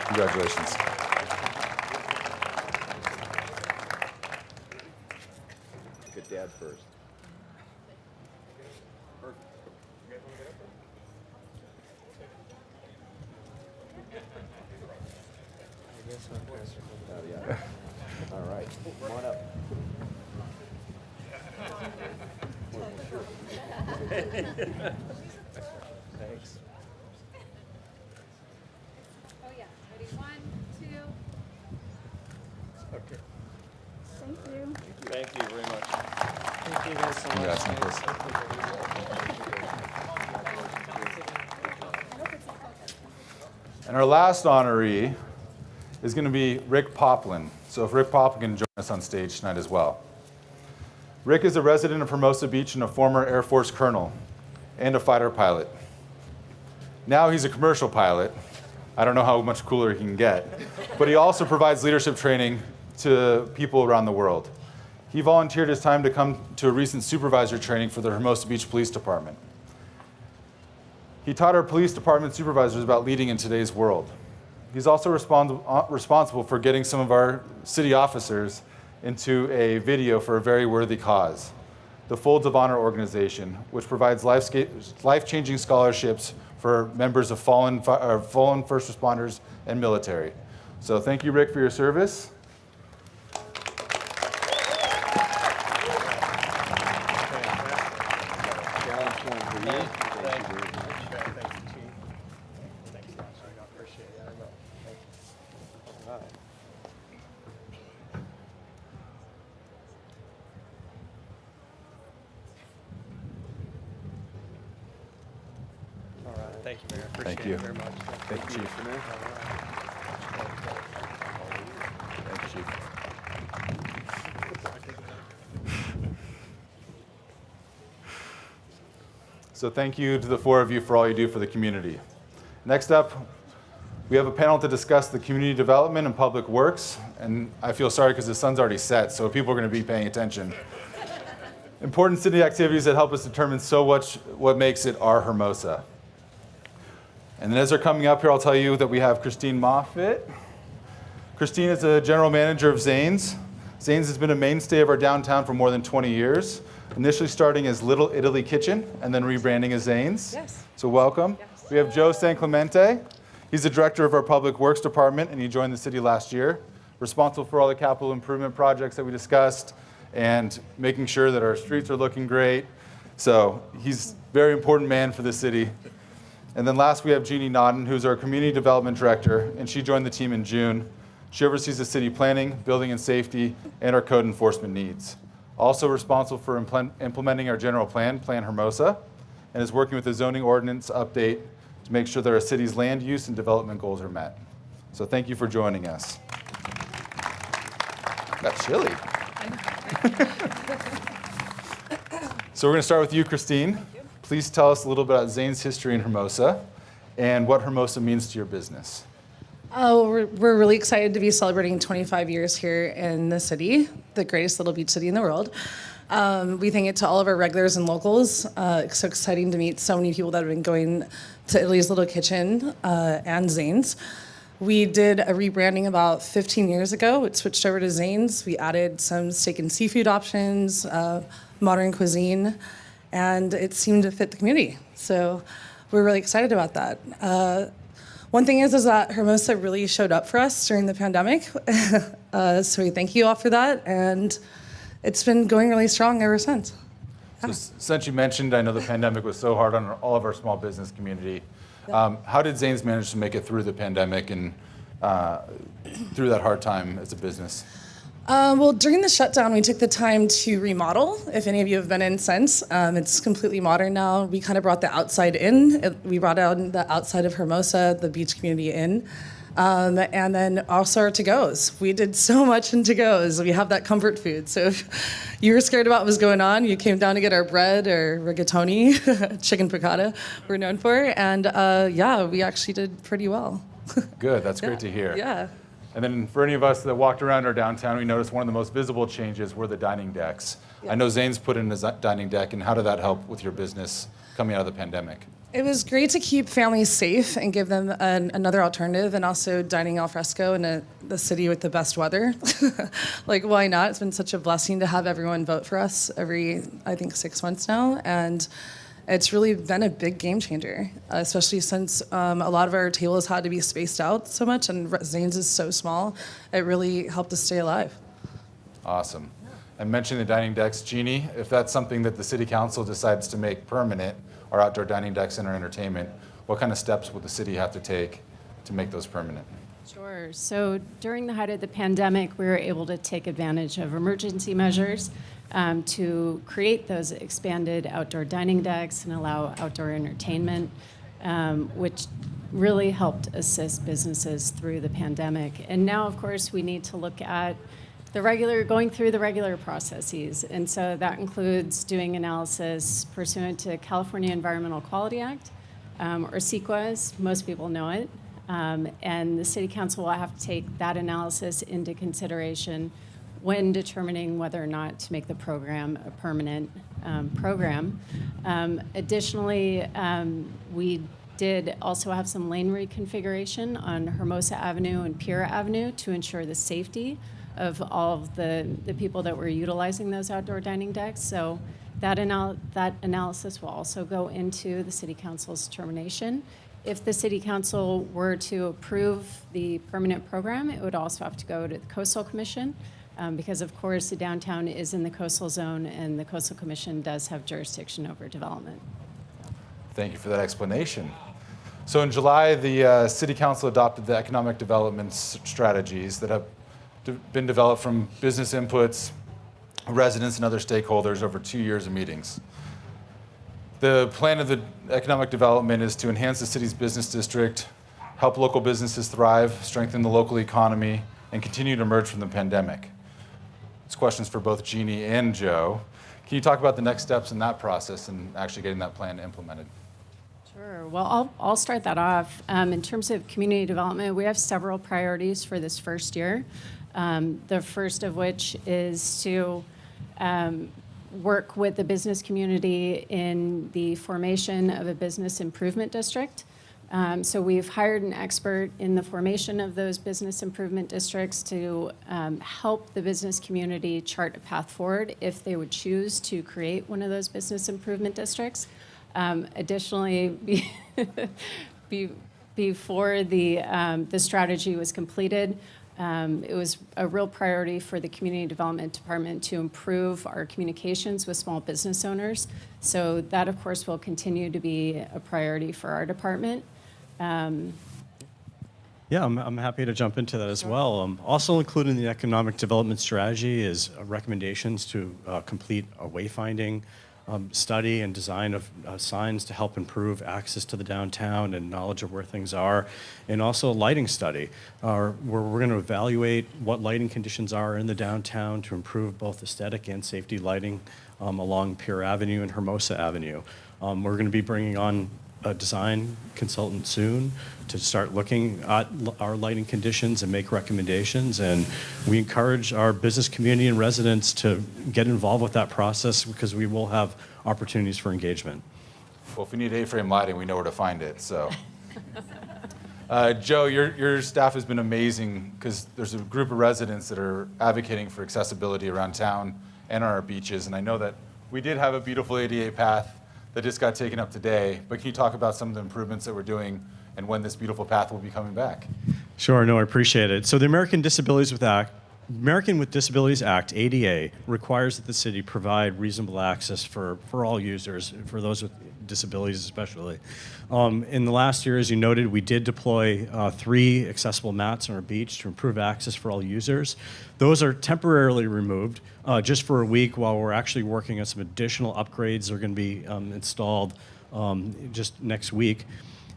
Congratulations. Good dad first. Oh, yeah. All right. Come on up. Thanks. Oh, yeah. Ready? 1, 2. Okay. Thank you. Thank you very much. Thank you guys so much. Congrats, Nicholas. And our last honoree is going to be Rick Poplin. So if Rick Poplin can join us on stage tonight as well. Rick is a resident of Hermosa Beach and a former Air Force colonel and a fighter pilot. Now he's a commercial pilot. I don't know how much cooler he can get, but he also provides leadership training to people around the world. He volunteered his time to come to a recent supervisor training for the Hermosa Beach Police Department. He taught our police department supervisors about leading in today's world. He's also responsible for getting some of our city officers into a video for a very worthy cause, the Folds of Honor organization, which provides life-changing scholarships for members of fallen first responders and military. So thank you, Rick, for your service. All right. Thank you, Mayor. Appreciate Thank you. it very much. Thank you, Chief. Thank you, Chief. So thank you to the four of you for all you do for the community. Next up, we have a panel to discuss the community development and public works. And I feel sorry because the sun's already set, so people are going to be paying attention. Important city activities that help us determine so much what makes it our Hermosa. And then as they're coming up here, I'll tell you that we have Christine Moffitt. Christine is a general manager of Zane's. Zane's has been a mainstay of our downtown for more than 20 years, initially starting as Little Italy Kitchen and then rebranding as Zane's. Yes. So welcome. Yes. We have Joe San Clemente. He's the director of our Public Works Department, and he joined the city last year, responsible for all the capital improvement projects that we discussed and making sure that our streets are looking great. So he's a very important man for the city. And then last we have Jeannie Nodden, who's our community development director, and she joined the team in June. She oversees the city planning, building and safety, and our code enforcement needs. Also responsible for implementing our general plan, Plan Hermosa, and is working with the zoning ordinance update to make sure that our city's land use and development goals are met. So thank you for joining us. Got chilly. So we're going to start with you, Christine. Please tell us a little bit about Zane's history in Hermosa and what Hermosa means to your business. Oh, we're really excited to be celebrating 25 years here in the city, the greatest little beach city in the world. We thank it to all of our regulars and locals. It's so exciting to meet so many people that have been going to Italy's Little Kitchen and Zane's. We did a rebranding about 15 years ago. It switched over to Zane's. We added some steak and seafood options, modern cuisine, and it seemed to fit the community. So we're really excited about that. One thing is that Hermosa really showed up for us during the pandemic. So we thank you all for that, and it's been going really strong ever since. So since you mentioned, I know the pandemic was so hard on all of our small business community. How did Zane's manage to make it through the pandemic and through that hard time as a business? Well, during the shutdown, we took the time to remodel. If any of you have been in since, it's completely modern now. We kind of brought the outside in. We brought out the outside of Hermosa, the beach community in. And then also our to-goes. We did so much in to-goes. We have that comfort food. So if you were scared about what was going on, you came down to get our bread or rigatoni, chicken piccata we're known for. And yeah, we actually did pretty well. Good, that's great to hear. Yeah. And then for any of us that walked around our downtown, we noticed one of the most visible changes were the dining decks. I know Zane's put in a dining deck, and how did that help with your business coming out of the pandemic? It was great to keep families safe and give them another alternative, and also dining al fresco in the city with the best weather. Like, why not? It's been such a blessing to have everyone vote for us every, I think, 6 months now, and it's really been a big game changer, especially since a lot of our tables had to be spaced out so much, and Zane's is so small. It really helped us stay alive. Awesome. And mentioning the dining decks, Jeannie, if that's something that the city council decides to make permanent, our outdoor dining decks and our entertainment, what kind of steps would the city have to take to make those permanent? Sure. So during the height of the pandemic, we were able to take advantage of emergency measures to create those expanded outdoor dining decks and allow outdoor entertainment, which really helped assist businesses through the pandemic. And now, of course, we need to look at going through the regular processes. And so that includes doing analysis pursuant to California Environmental Quality Act, or CEQA, as most people know it. And the City Council will have to take that analysis into consideration when determining whether or not to make the program a permanent program. Additionally, we did also have some lane reconfiguration on Hermosa Avenue and Piera Avenue to ensure the safety of all of the people that were utilizing those outdoor dining decks. So that analysis will also go into the City Council's determination. If the City Council were to approve the permanent program, it would also have to go to the Coastal Commission, because of course the downtown is in the coastal zone and the Coastal Commission does have jurisdiction over development. Thank you for that explanation. So in July, the City Council adopted the economic development strategies that have been developed from business inputs, residents, and other stakeholders over 2 years of meetings. The plan of the economic development is to enhance the city's business district, help local businesses thrive, strengthen the local economy, and continue to emerge from the pandemic. This question's for both Jeannie and Joe. Can you talk about the next steps in that process and actually getting that plan implemented? Sure. Well, I'll start that off. In terms of community development, we have several priorities for this first year. The first of which is to work with the business community in the formation of a business improvement district. So we've hired an expert in the formation of those business improvement districts to help the business community chart a path forward if they would choose to create one of those business improvement districts. Additionally, before the strategy was completed, it was a real priority for the Community Development Department to improve our communications with small business owners. So that, of course, will continue to be a priority for our department. Yeah, I'm happy to jump into that as well. Also included in the economic development strategy is recommendations to complete a wayfinding study and design of signs to help improve access to the downtown and knowledge of where things are, and also a lighting study where we're going to evaluate what lighting conditions are in the downtown to improve both aesthetic and safety lighting along Pier Avenue and Hermosa Avenue. We're going to be bringing on a design consultant soon to start looking at our lighting conditions and make recommendations. And we encourage our business community and residents to get involved with that process because we will have opportunities for engagement. Well, if we need A-frame lighting, we know where to find it, so. Joe, your staff has been amazing because there's a group of residents that are advocating for accessibility around town and on our beaches. And I know that we did have a beautiful ADA path that just got taken up today, but can you talk about some of the improvements that we're doing and when this beautiful path will be coming back? Sure, no, I appreciate it. So the American with Disabilities Act, ADA, requires that the city provide reasonable access for all users, for those with disabilities especially. In the last year, as you noted, we did deploy 3 accessible mats on our beach to improve access for all users. Those are temporarily removed just for a week while we're actually working on some additional upgrades that are going to be installed just next week.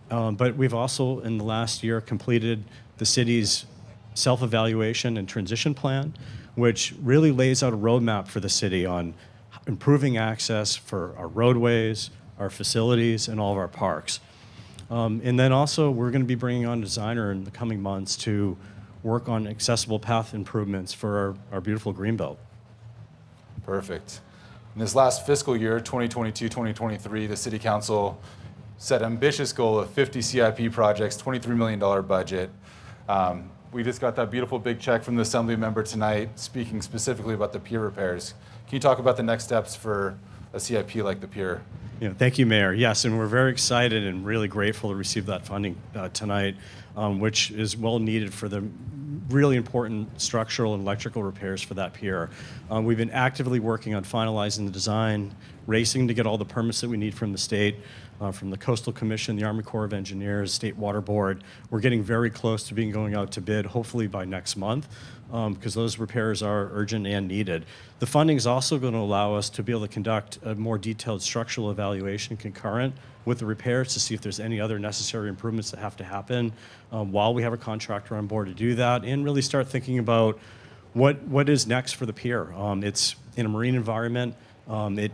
But we've also, in the last year, completed the city's self-evaluation and transition plan, which really lays out a roadmap for the city on improving access for our roadways, our facilities, and all of our parks. And then also, we're going to be bringing on a designer in the coming months to work on accessible path improvements for our beautiful Greenbelt. Perfect. In this last fiscal year, 2022-2023, the City Council set an ambitious goal of 50 CIP projects, $23 million budget. We just got that beautiful big check from the Assembly member tonight, speaking specifically about the pier repairs. Can you talk about the next steps for a CIP like the pier? Thank you, Mayor. Yes, and we're very excited and really grateful to receive that funding tonight, which is well needed for the really important structural and electrical repairs for that pier. We've been actively working on finalizing the design, racing to get all the permits that we need from the state, from the Coastal Commission, the Army Corps of Engineers, State Water Board. We're getting very close to going out to bid, hopefully by next month, because those repairs are urgent and needed. The funding is also going to allow us to be able to conduct a more detailed structural evaluation concurrent with the repairs to see if there's any other necessary improvements that have to happen while we have a contractor on board to do that, and really start thinking about what is next for the pier. It's in a marine environment. It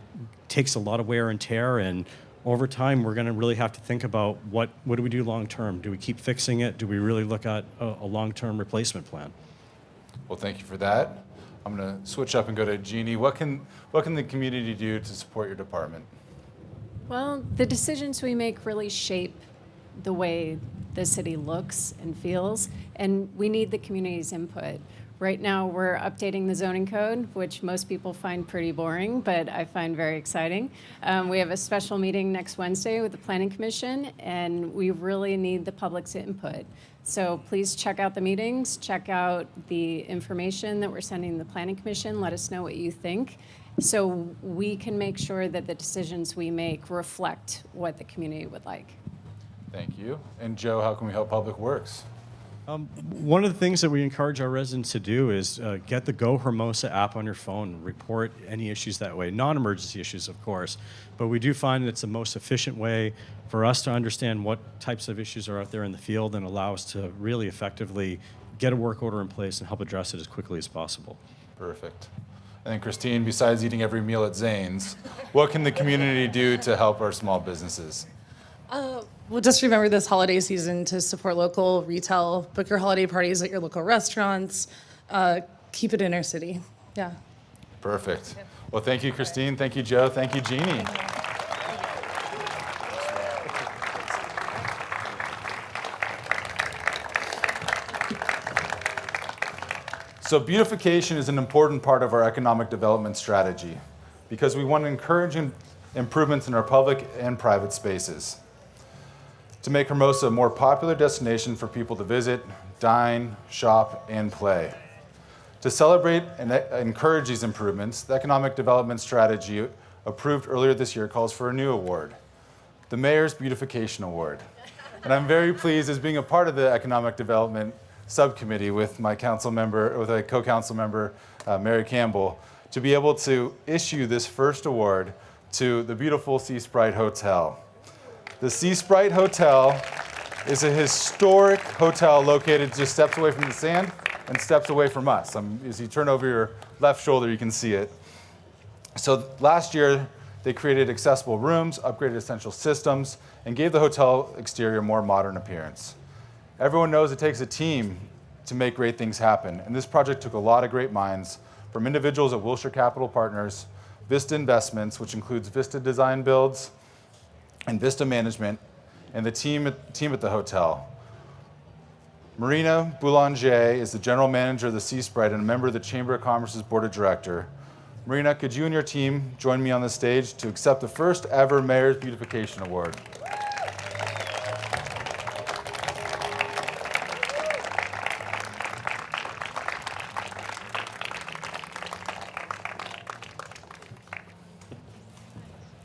takes a lot of wear and tear, and over time, we're going to really have to think about what do we do long term? Do we keep fixing it? Do we really look at a long-term replacement plan? Well, thank you for that. I'm going to switch up and go to Jeannie. What can the community do to support your department? Well, the decisions we make really shape the way the city looks and feels, and we need the community's input. Right now, we're updating the zoning code, which most people find pretty boring, but I find very exciting. We have a special meeting next Wednesday with the Planning Commission, and we really need the public's input. So please check out the meetings, check out the information that we're sending the Planning Commission. Let us know what you think, so we can make sure that the decisions we make reflect what the community would like. Thank you. And Joe, how can we help Public Works? One of the things that we encourage our residents to do is get the Go Hermosa app on your phone and report any issues that way. Non-emergency issues, of course, but we do find that it's the most efficient way for us to understand what types of issues are out there in the field and allow us to really effectively get a work order in place and help address it as quickly as possible. Perfect. And then Christine, besides eating every meal at Zane's, what can the community do to help our small businesses? Well, just remember this holiday season to support local retail, book your holiday parties at your local restaurants, keep it inner city. Yeah. Perfect. Well, thank you, Christine. Thank you, Joe. Thank you, Jeannie. So beautification is an important part of our economic development strategy because we want to encourage improvements in our public and private spaces to make Hermosa a more popular destination for people to visit, dine, shop, and play. To celebrate and encourage these improvements, the Economic Development Strategy approved earlier this year calls for a new award, the Mayor's Beautification Award. And I'm very pleased as being a part of the Economic Development Subcommittee with my co-council member, Mary Campbell, to be able to issue this first award to the beautiful Sea Sprite Hotel. The Sea Sprite Hotel is a historic hotel located just steps away from the sand and steps away from us. As you turn over your left shoulder, you can see it. So last year, They created accessible rooms, upgraded essential systems, and gave the hotel exterior a more modern appearance. Everyone knows it takes a team to make great things happen, and this project took a lot of great minds, from individuals at Wilshire Capital Partners, Vista Investments, which includes Vista Design Builds, and Vista Management, and the team at the hotel. Marina Boulanger is the general manager of the Sea Sprite and a member of the Chamber of Commerce's board of director. Marina, could you and your team join me on the stage to accept the first ever Mayor's Beautification Award?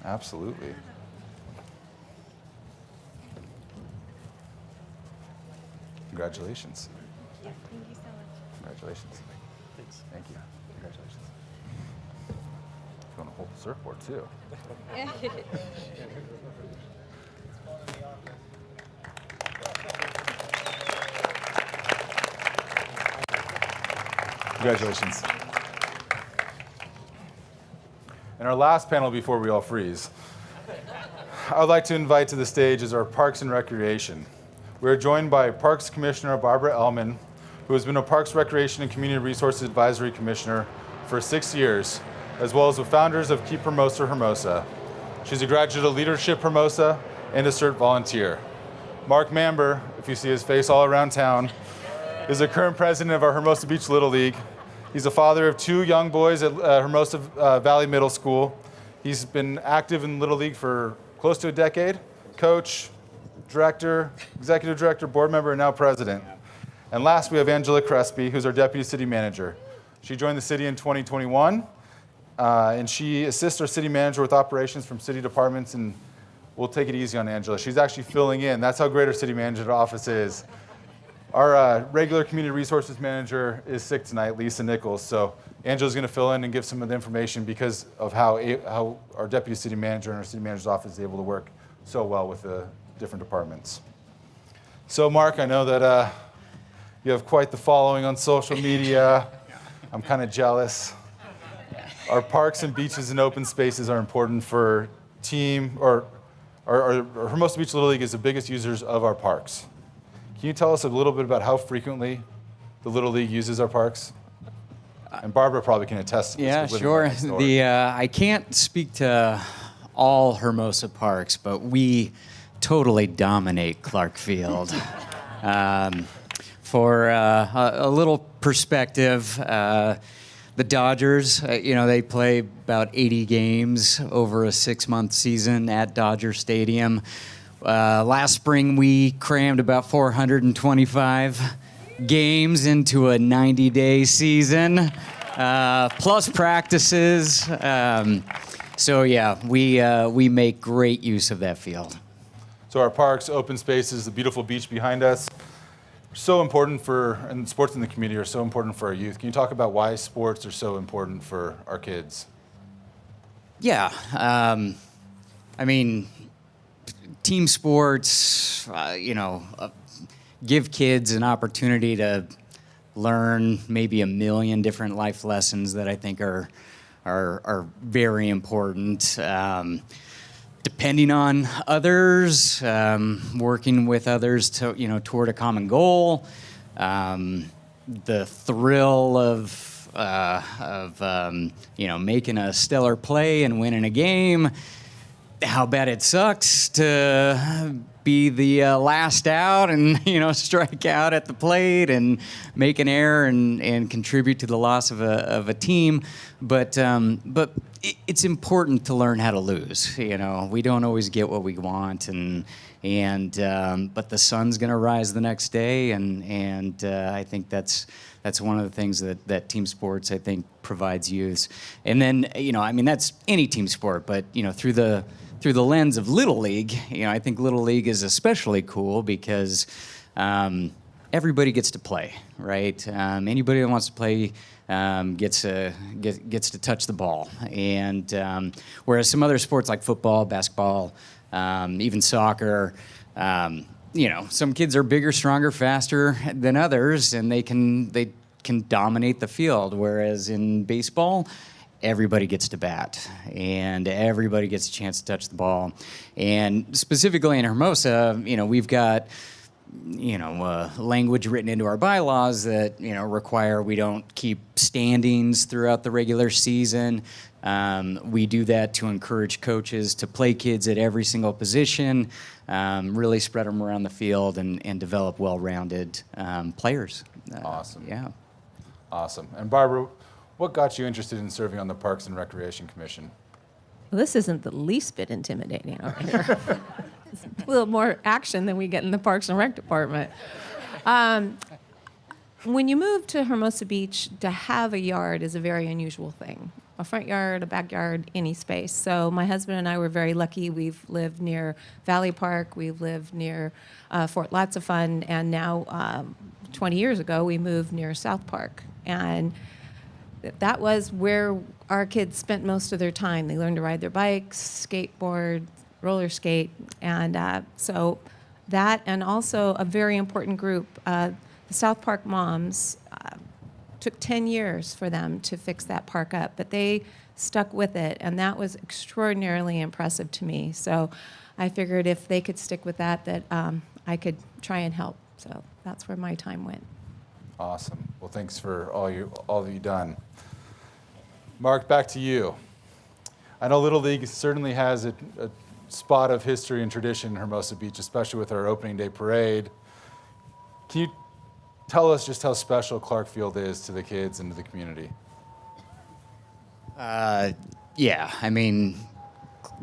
Absolutely. Congratulations. Yeah, thank you so much. Congratulations. Thanks. Thank you. Congratulations. You want to hold the surfboard too. Congratulations. And our last panel before we all freeze, I would like to invite to the stage is our Parks and Recreation. We are joined by Parks Commissioner Barbara Ellman, who has been a Parks, Recreation, and Community Resources Advisory Commissioner for 6 years, as well as the founders of Keep Hermosa Hermosa. She's a graduate of Leadership Hermosa and a CERT volunteer. Mark Mamber, if you see his face all around town, is the current president of our Hermosa Beach Little League. He's a father of 2 young boys at Hermosa Valley Middle School. He's been active in Little League for close to a decade, coach, director, executive director, board member, and now president. And last, we have Angela Crespi, who's our deputy city manager. She joined the city in 2021, and she assists our city manager with operations from city departments, and we'll take it easy on Angela. She's actually filling in. That's how great our city manager office is. Our regular community resources manager is sick tonight, Lisa Nichols, so Angela's going to fill in and give some of the information because of how our deputy city manager and our city manager's office is able to work so well with the different departments. So Mark, I know that you have quite the following on social media. I'm kind of jealous. Our parks and beaches and open spaces are important for our Hermosa Beach Little League is the biggest users of our parks. Can you tell us a little bit about how frequently the Little League uses our parks? And Barbara probably can attest to this. Yeah, sure. I can't speak to all Hermosa parks, but we totally dominate Clark Field. For a little perspective, the Dodgers, they play about 80 games over a 6-month season at Dodger Stadium. Last spring, we crammed about 425 games into a 90-day season, plus practices. So yeah, we make great use of that field. So our parks, open spaces, the beautiful beach behind us, so important and sports in the community are so important for our youth. Can you talk about why sports are so important for our kids? Yeah, team sports, give kids an opportunity to learn maybe 1 million different life lessons that I think are very important. Depending on others, working with others to toward a common goal, the thrill of making a stellar play and winning a game. How bad it sucks to be the last out and strike out at the plate and make an error and contribute to the loss of a team, but it's important to learn how to lose. We don't always get what we want, but the sun's going to rise the next day, and I think that's one of the things that team sports I think provides youth. And then that's any team sport, but through the lens of Little League, I think Little League is especially cool because everybody gets to play, right? Anybody that wants to play gets to touch the ball. And whereas some other sports like football, basketball, even soccer, some kids are bigger, stronger, faster than others, and they can dominate the field. Whereas in baseball, everybody gets to bat and everybody gets a chance to touch the ball. And specifically in Hermosa, we've got language written into our bylaws that require we don't keep standings throughout the regular season. We do that to encourage coaches to play kids at every single position, really spread them around the field and develop well-rounded players. Awesome. Yeah. Awesome. And Barbara, what got you interested in serving on the Parks and Recreation Commission? Well, this isn't the least bit intimidating over here. It's a little more action than we get in the Parks and Rec department. When you move to Hermosa Beach, to have a yard is a very unusual thing. A front yard, a backyard, any space. So my husband and I were very lucky. We've lived near Valley Park. We've lived near Fort Lots of Fun. And now, 20 years ago, we moved near South Park. And that was where our kids spent most of their time. They learned to ride their bikes, skateboard, roller skate. And so that, and also a very important group, the South Park moms, took 10 years for them to fix that park up, but they stuck with it, and that was extraordinarily impressive to me. So I figured if they could stick with that, I could try and help. So that's where my time went. Awesome. Well, thanks for all that you've done. Mark, back to you. I know Little League certainly has a spot of history and tradition in Hermosa Beach, especially with our opening day parade. Can you tell us just how special Clark Field is to the kids and to the community? Yeah, I mean,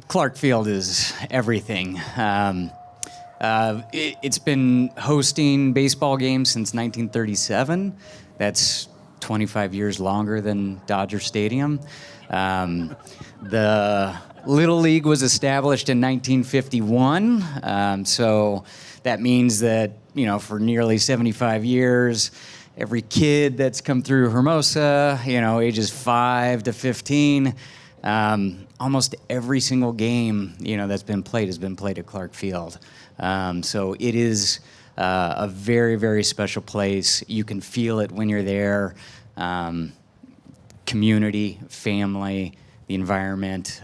Clark Field is everything. It's been hosting baseball games since 1937. That's 25 years longer than Dodger Stadium. The Little League was established in 1951, so that means that, for nearly 75 years, every kid that's come through Hermosa, ages 5 to 15, almost every single game, that's been played has been played at Clark Field. So it is a very, very special place. You can feel it when you're there. Community, family, the environment.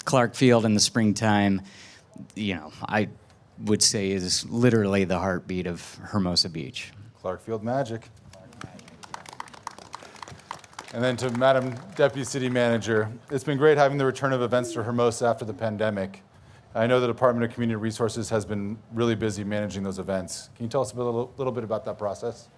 Clark Field in the springtime, I would say is literally the heartbeat of Hermosa Beach. Clark Field magic. And then to Madam Deputy City Manager, it's been great having the return of events to Hermosa after the pandemic. I know the Department of Community Resources has been really busy managing those events. Can you tell us a little bit about that process?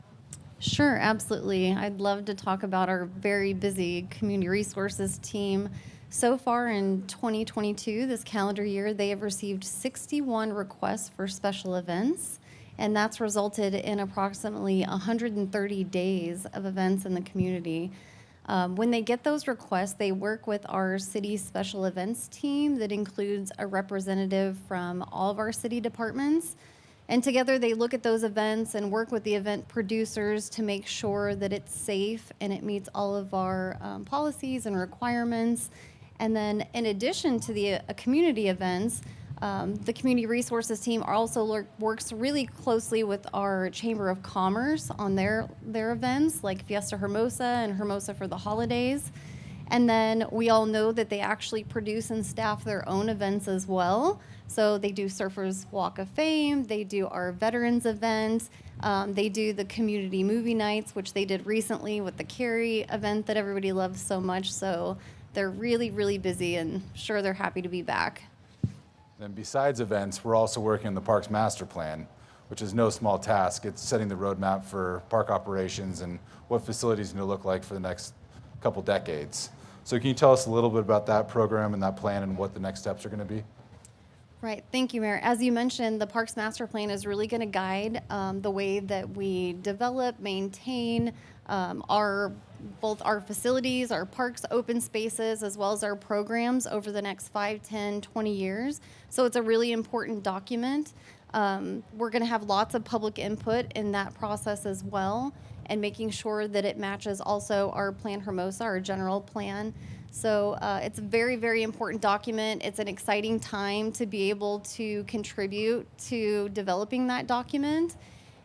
Sure, absolutely. I'd love to talk about our very busy community resources team. So far in 2022, this calendar year, they have received 61 requests for special events, and that's resulted in approximately 130 days of events in the community. When they get those requests, they work with our city special events team that includes a representative from all of our city departments. And together they look at those events and work with the event producers to make sure that it's safe and it meets all of our policies and requirements. And then in addition to the community events, the community resources team also works really closely with our Chamber of Commerce on their events, like Fiesta Hermosa and Hermosa for the holidays. And then we all know that they actually produce and staff their own events as well. So they do Surfers Walk of Fame, they do our veterans event, they do the community movie nights, which they did recently with the Carrie event that everybody loves so much. So they're really, really busy, and sure, they're happy to be back. And besides events, we're also working on the Parks Master Plan, which is no small task. It's setting the roadmap for park operations and what facilities are going to look like for the next couple decades. So can you tell us a little bit about that program and that plan and what the next steps are going to be? Right, thank you, Mayor. As you mentioned, the Parks Master Plan is really going to guide the way that we develop, maintain both our facilities, our parks, open spaces, as well as our programs over the next 5, 10, 20 years. So it's a really important document. We're going to have lots of public input in that process as well, and making sure that it matches also our Plan Hermosa, our general plan. So it's a very, very important document. It's an exciting time to be able to contribute to developing that document.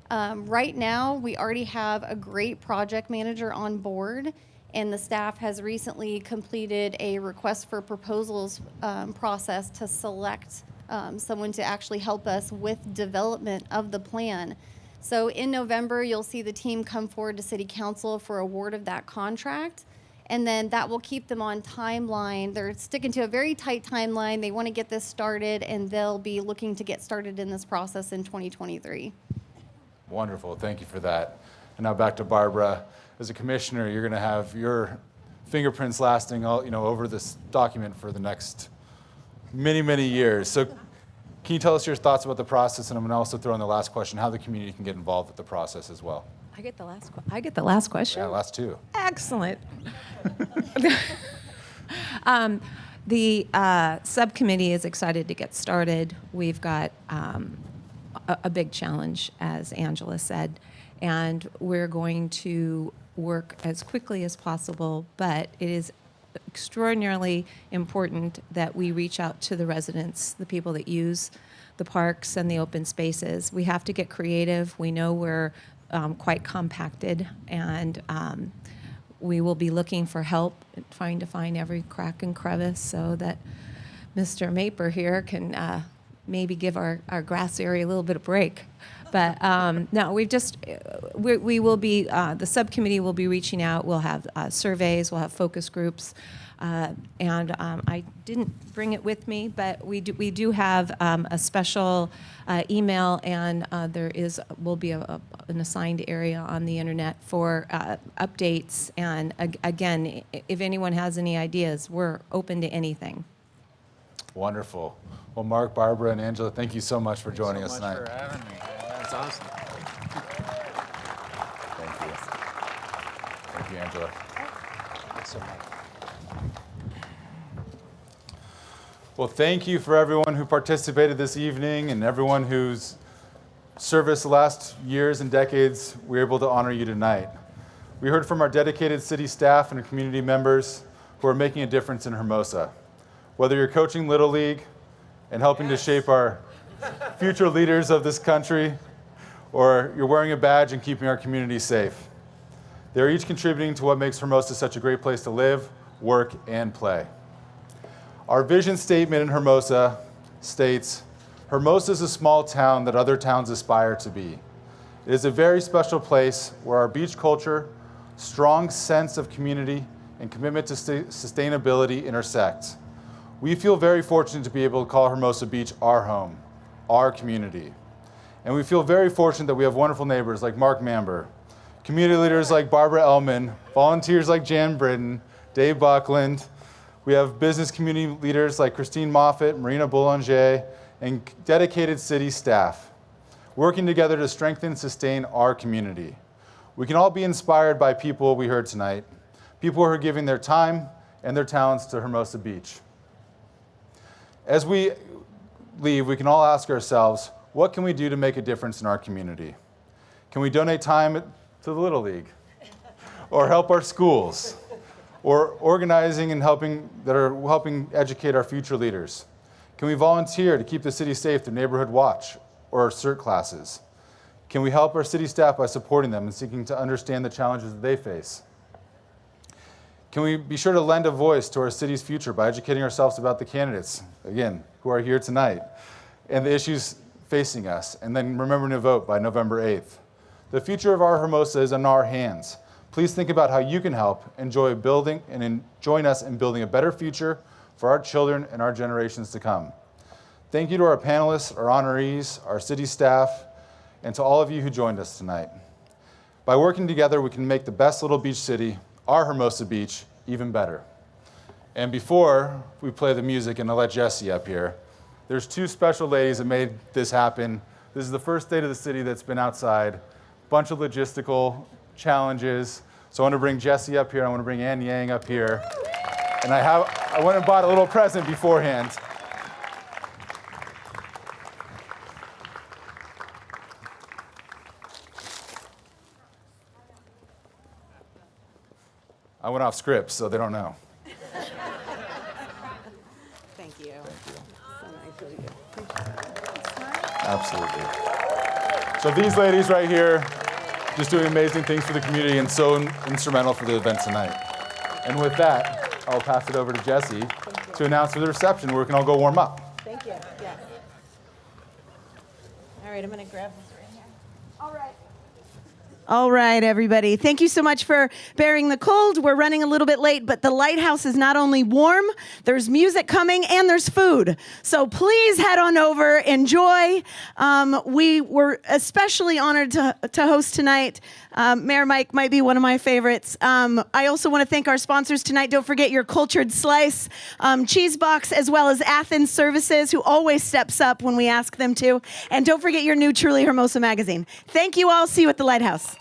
Right now, we already have a great project manager on board, And the staff has recently completed a request for proposals process to select someone to actually help us with development of the plan. So in November, you'll see the team come forward to City Council for award of that contract. And then that will keep them on timeline. They're sticking to a very tight timeline. They want to get this started, and they'll be looking to get started in this process in 2023. Wonderful, thank you for that. And now back to Barbara. As a commissioner, you're going to have your fingerprints lasting over this document for the next many, many years. So can you tell us your thoughts about the process? And I'm going to also throw in the last question, how the community can get involved with the process as well. I get the last question. Yeah, last two. Excellent. The subcommittee is excited to get started. We've got a big challenge, as Angela said, and we're going to work as quickly as possible, but it is extraordinarily important that we reach out to the residents, the people that use the parks and the open spaces. We have to get creative. We know we're quite compacted, and we will be looking for help, trying to find every crack and crevice so that Mr. Maper here can maybe give our grass area a little bit of break. But no, we will be, the subcommittee will be reaching out. We'll have surveys, we'll have focus groups. And I didn't bring it with me, but we do have a special email, and there will be an assigned area on the internet for updates. And again, if anyone has any ideas, we're open to anything. Wonderful. Well, Mark, Barbara, and Angela, thank you so much for joining us tonight. Thanks so much for having me. That's awesome. Thank you. Thank you, Angela. Thanks so much. Well, thank you for everyone who participated this evening and everyone who's serviced the last years and decades. We're able to honor you tonight. We heard from our dedicated city staff and community members who are making a difference in Hermosa. Whether you're coaching Little League and helping to shape our future leaders of this country, or you're wearing a badge and keeping our community safe. They're each contributing to what makes Hermosa such a great place to live, work, and play. Our vision statement in Hermosa states, Hermosa is a small town that other towns aspire to be. It is a very special place where our beach culture, strong sense of community, and commitment to sustainability intersect. We feel very fortunate to be able to call Hermosa Beach our home, our community. And we feel very fortunate that we have wonderful neighbors like Mark Mamber, community leaders like Barbara Ellman, volunteers like Jan Britton, Dave Buckland. We have business community leaders like Christine Moffett, Marina Boulanger, and dedicated city staff, working together to strengthen and sustain our community. We can all be inspired by people we heard tonight, people who are giving their time and their talents to Hermosa Beach. As we leave, we can all ask ourselves, what can we do to make a difference in our community? Can we donate time to the Little League? Or help our schools? Or organizing and helping educate our future leaders? Can we volunteer to keep the city safe through neighborhood watch or CERT classes? Can we help our city staff by supporting them and seeking to understand the challenges that they face? Can we be sure to lend a voice to our city's future by educating ourselves about the candidates, again, who are here tonight, and the issues facing us, and then remembering to vote by November 8th. The future of our Hermosa is in our hands. Please think about how you can help join us in building a better future for our children and our generations to come. Thank you to our panelists, our honorees, our city staff, and to all of you who joined us tonight. By working together, we can make the best little beach city, our Hermosa Beach, even better. And before we play the music, and I'll let Jessie up here, there's two special ladies that made this happen. This is the first State of the City that's been outside. Bunch of logistical challenges. So I want to bring Jessie up here. I want to bring Ann Yang up here. And I went and bought a little present beforehand. I went off script, so they don't know. Thank you. Absolutely. So these ladies right here, just doing amazing things for the community and so instrumental for the event tonight. And with that, I'll pass it over to Jesse to announce the reception where we can all go warm up. Thank you. Yes. All right, I'm going to grab this right here. All right. All right, everybody. Thank you so much for bearing the cold. We're running a little bit late, but the lighthouse is not only warm, there's music coming, and there's food. So please head on over, enjoy. We were especially honored to host tonight. Mayor Mike might be one of my favorites. I also want to thank our sponsors tonight. Don't forget your Cultured Slice Cheese Box, as well as Athens Services, who always steps up when we ask them to. And don't forget your new Truly Hermosa magazine. Thank you all. See you at the lighthouse.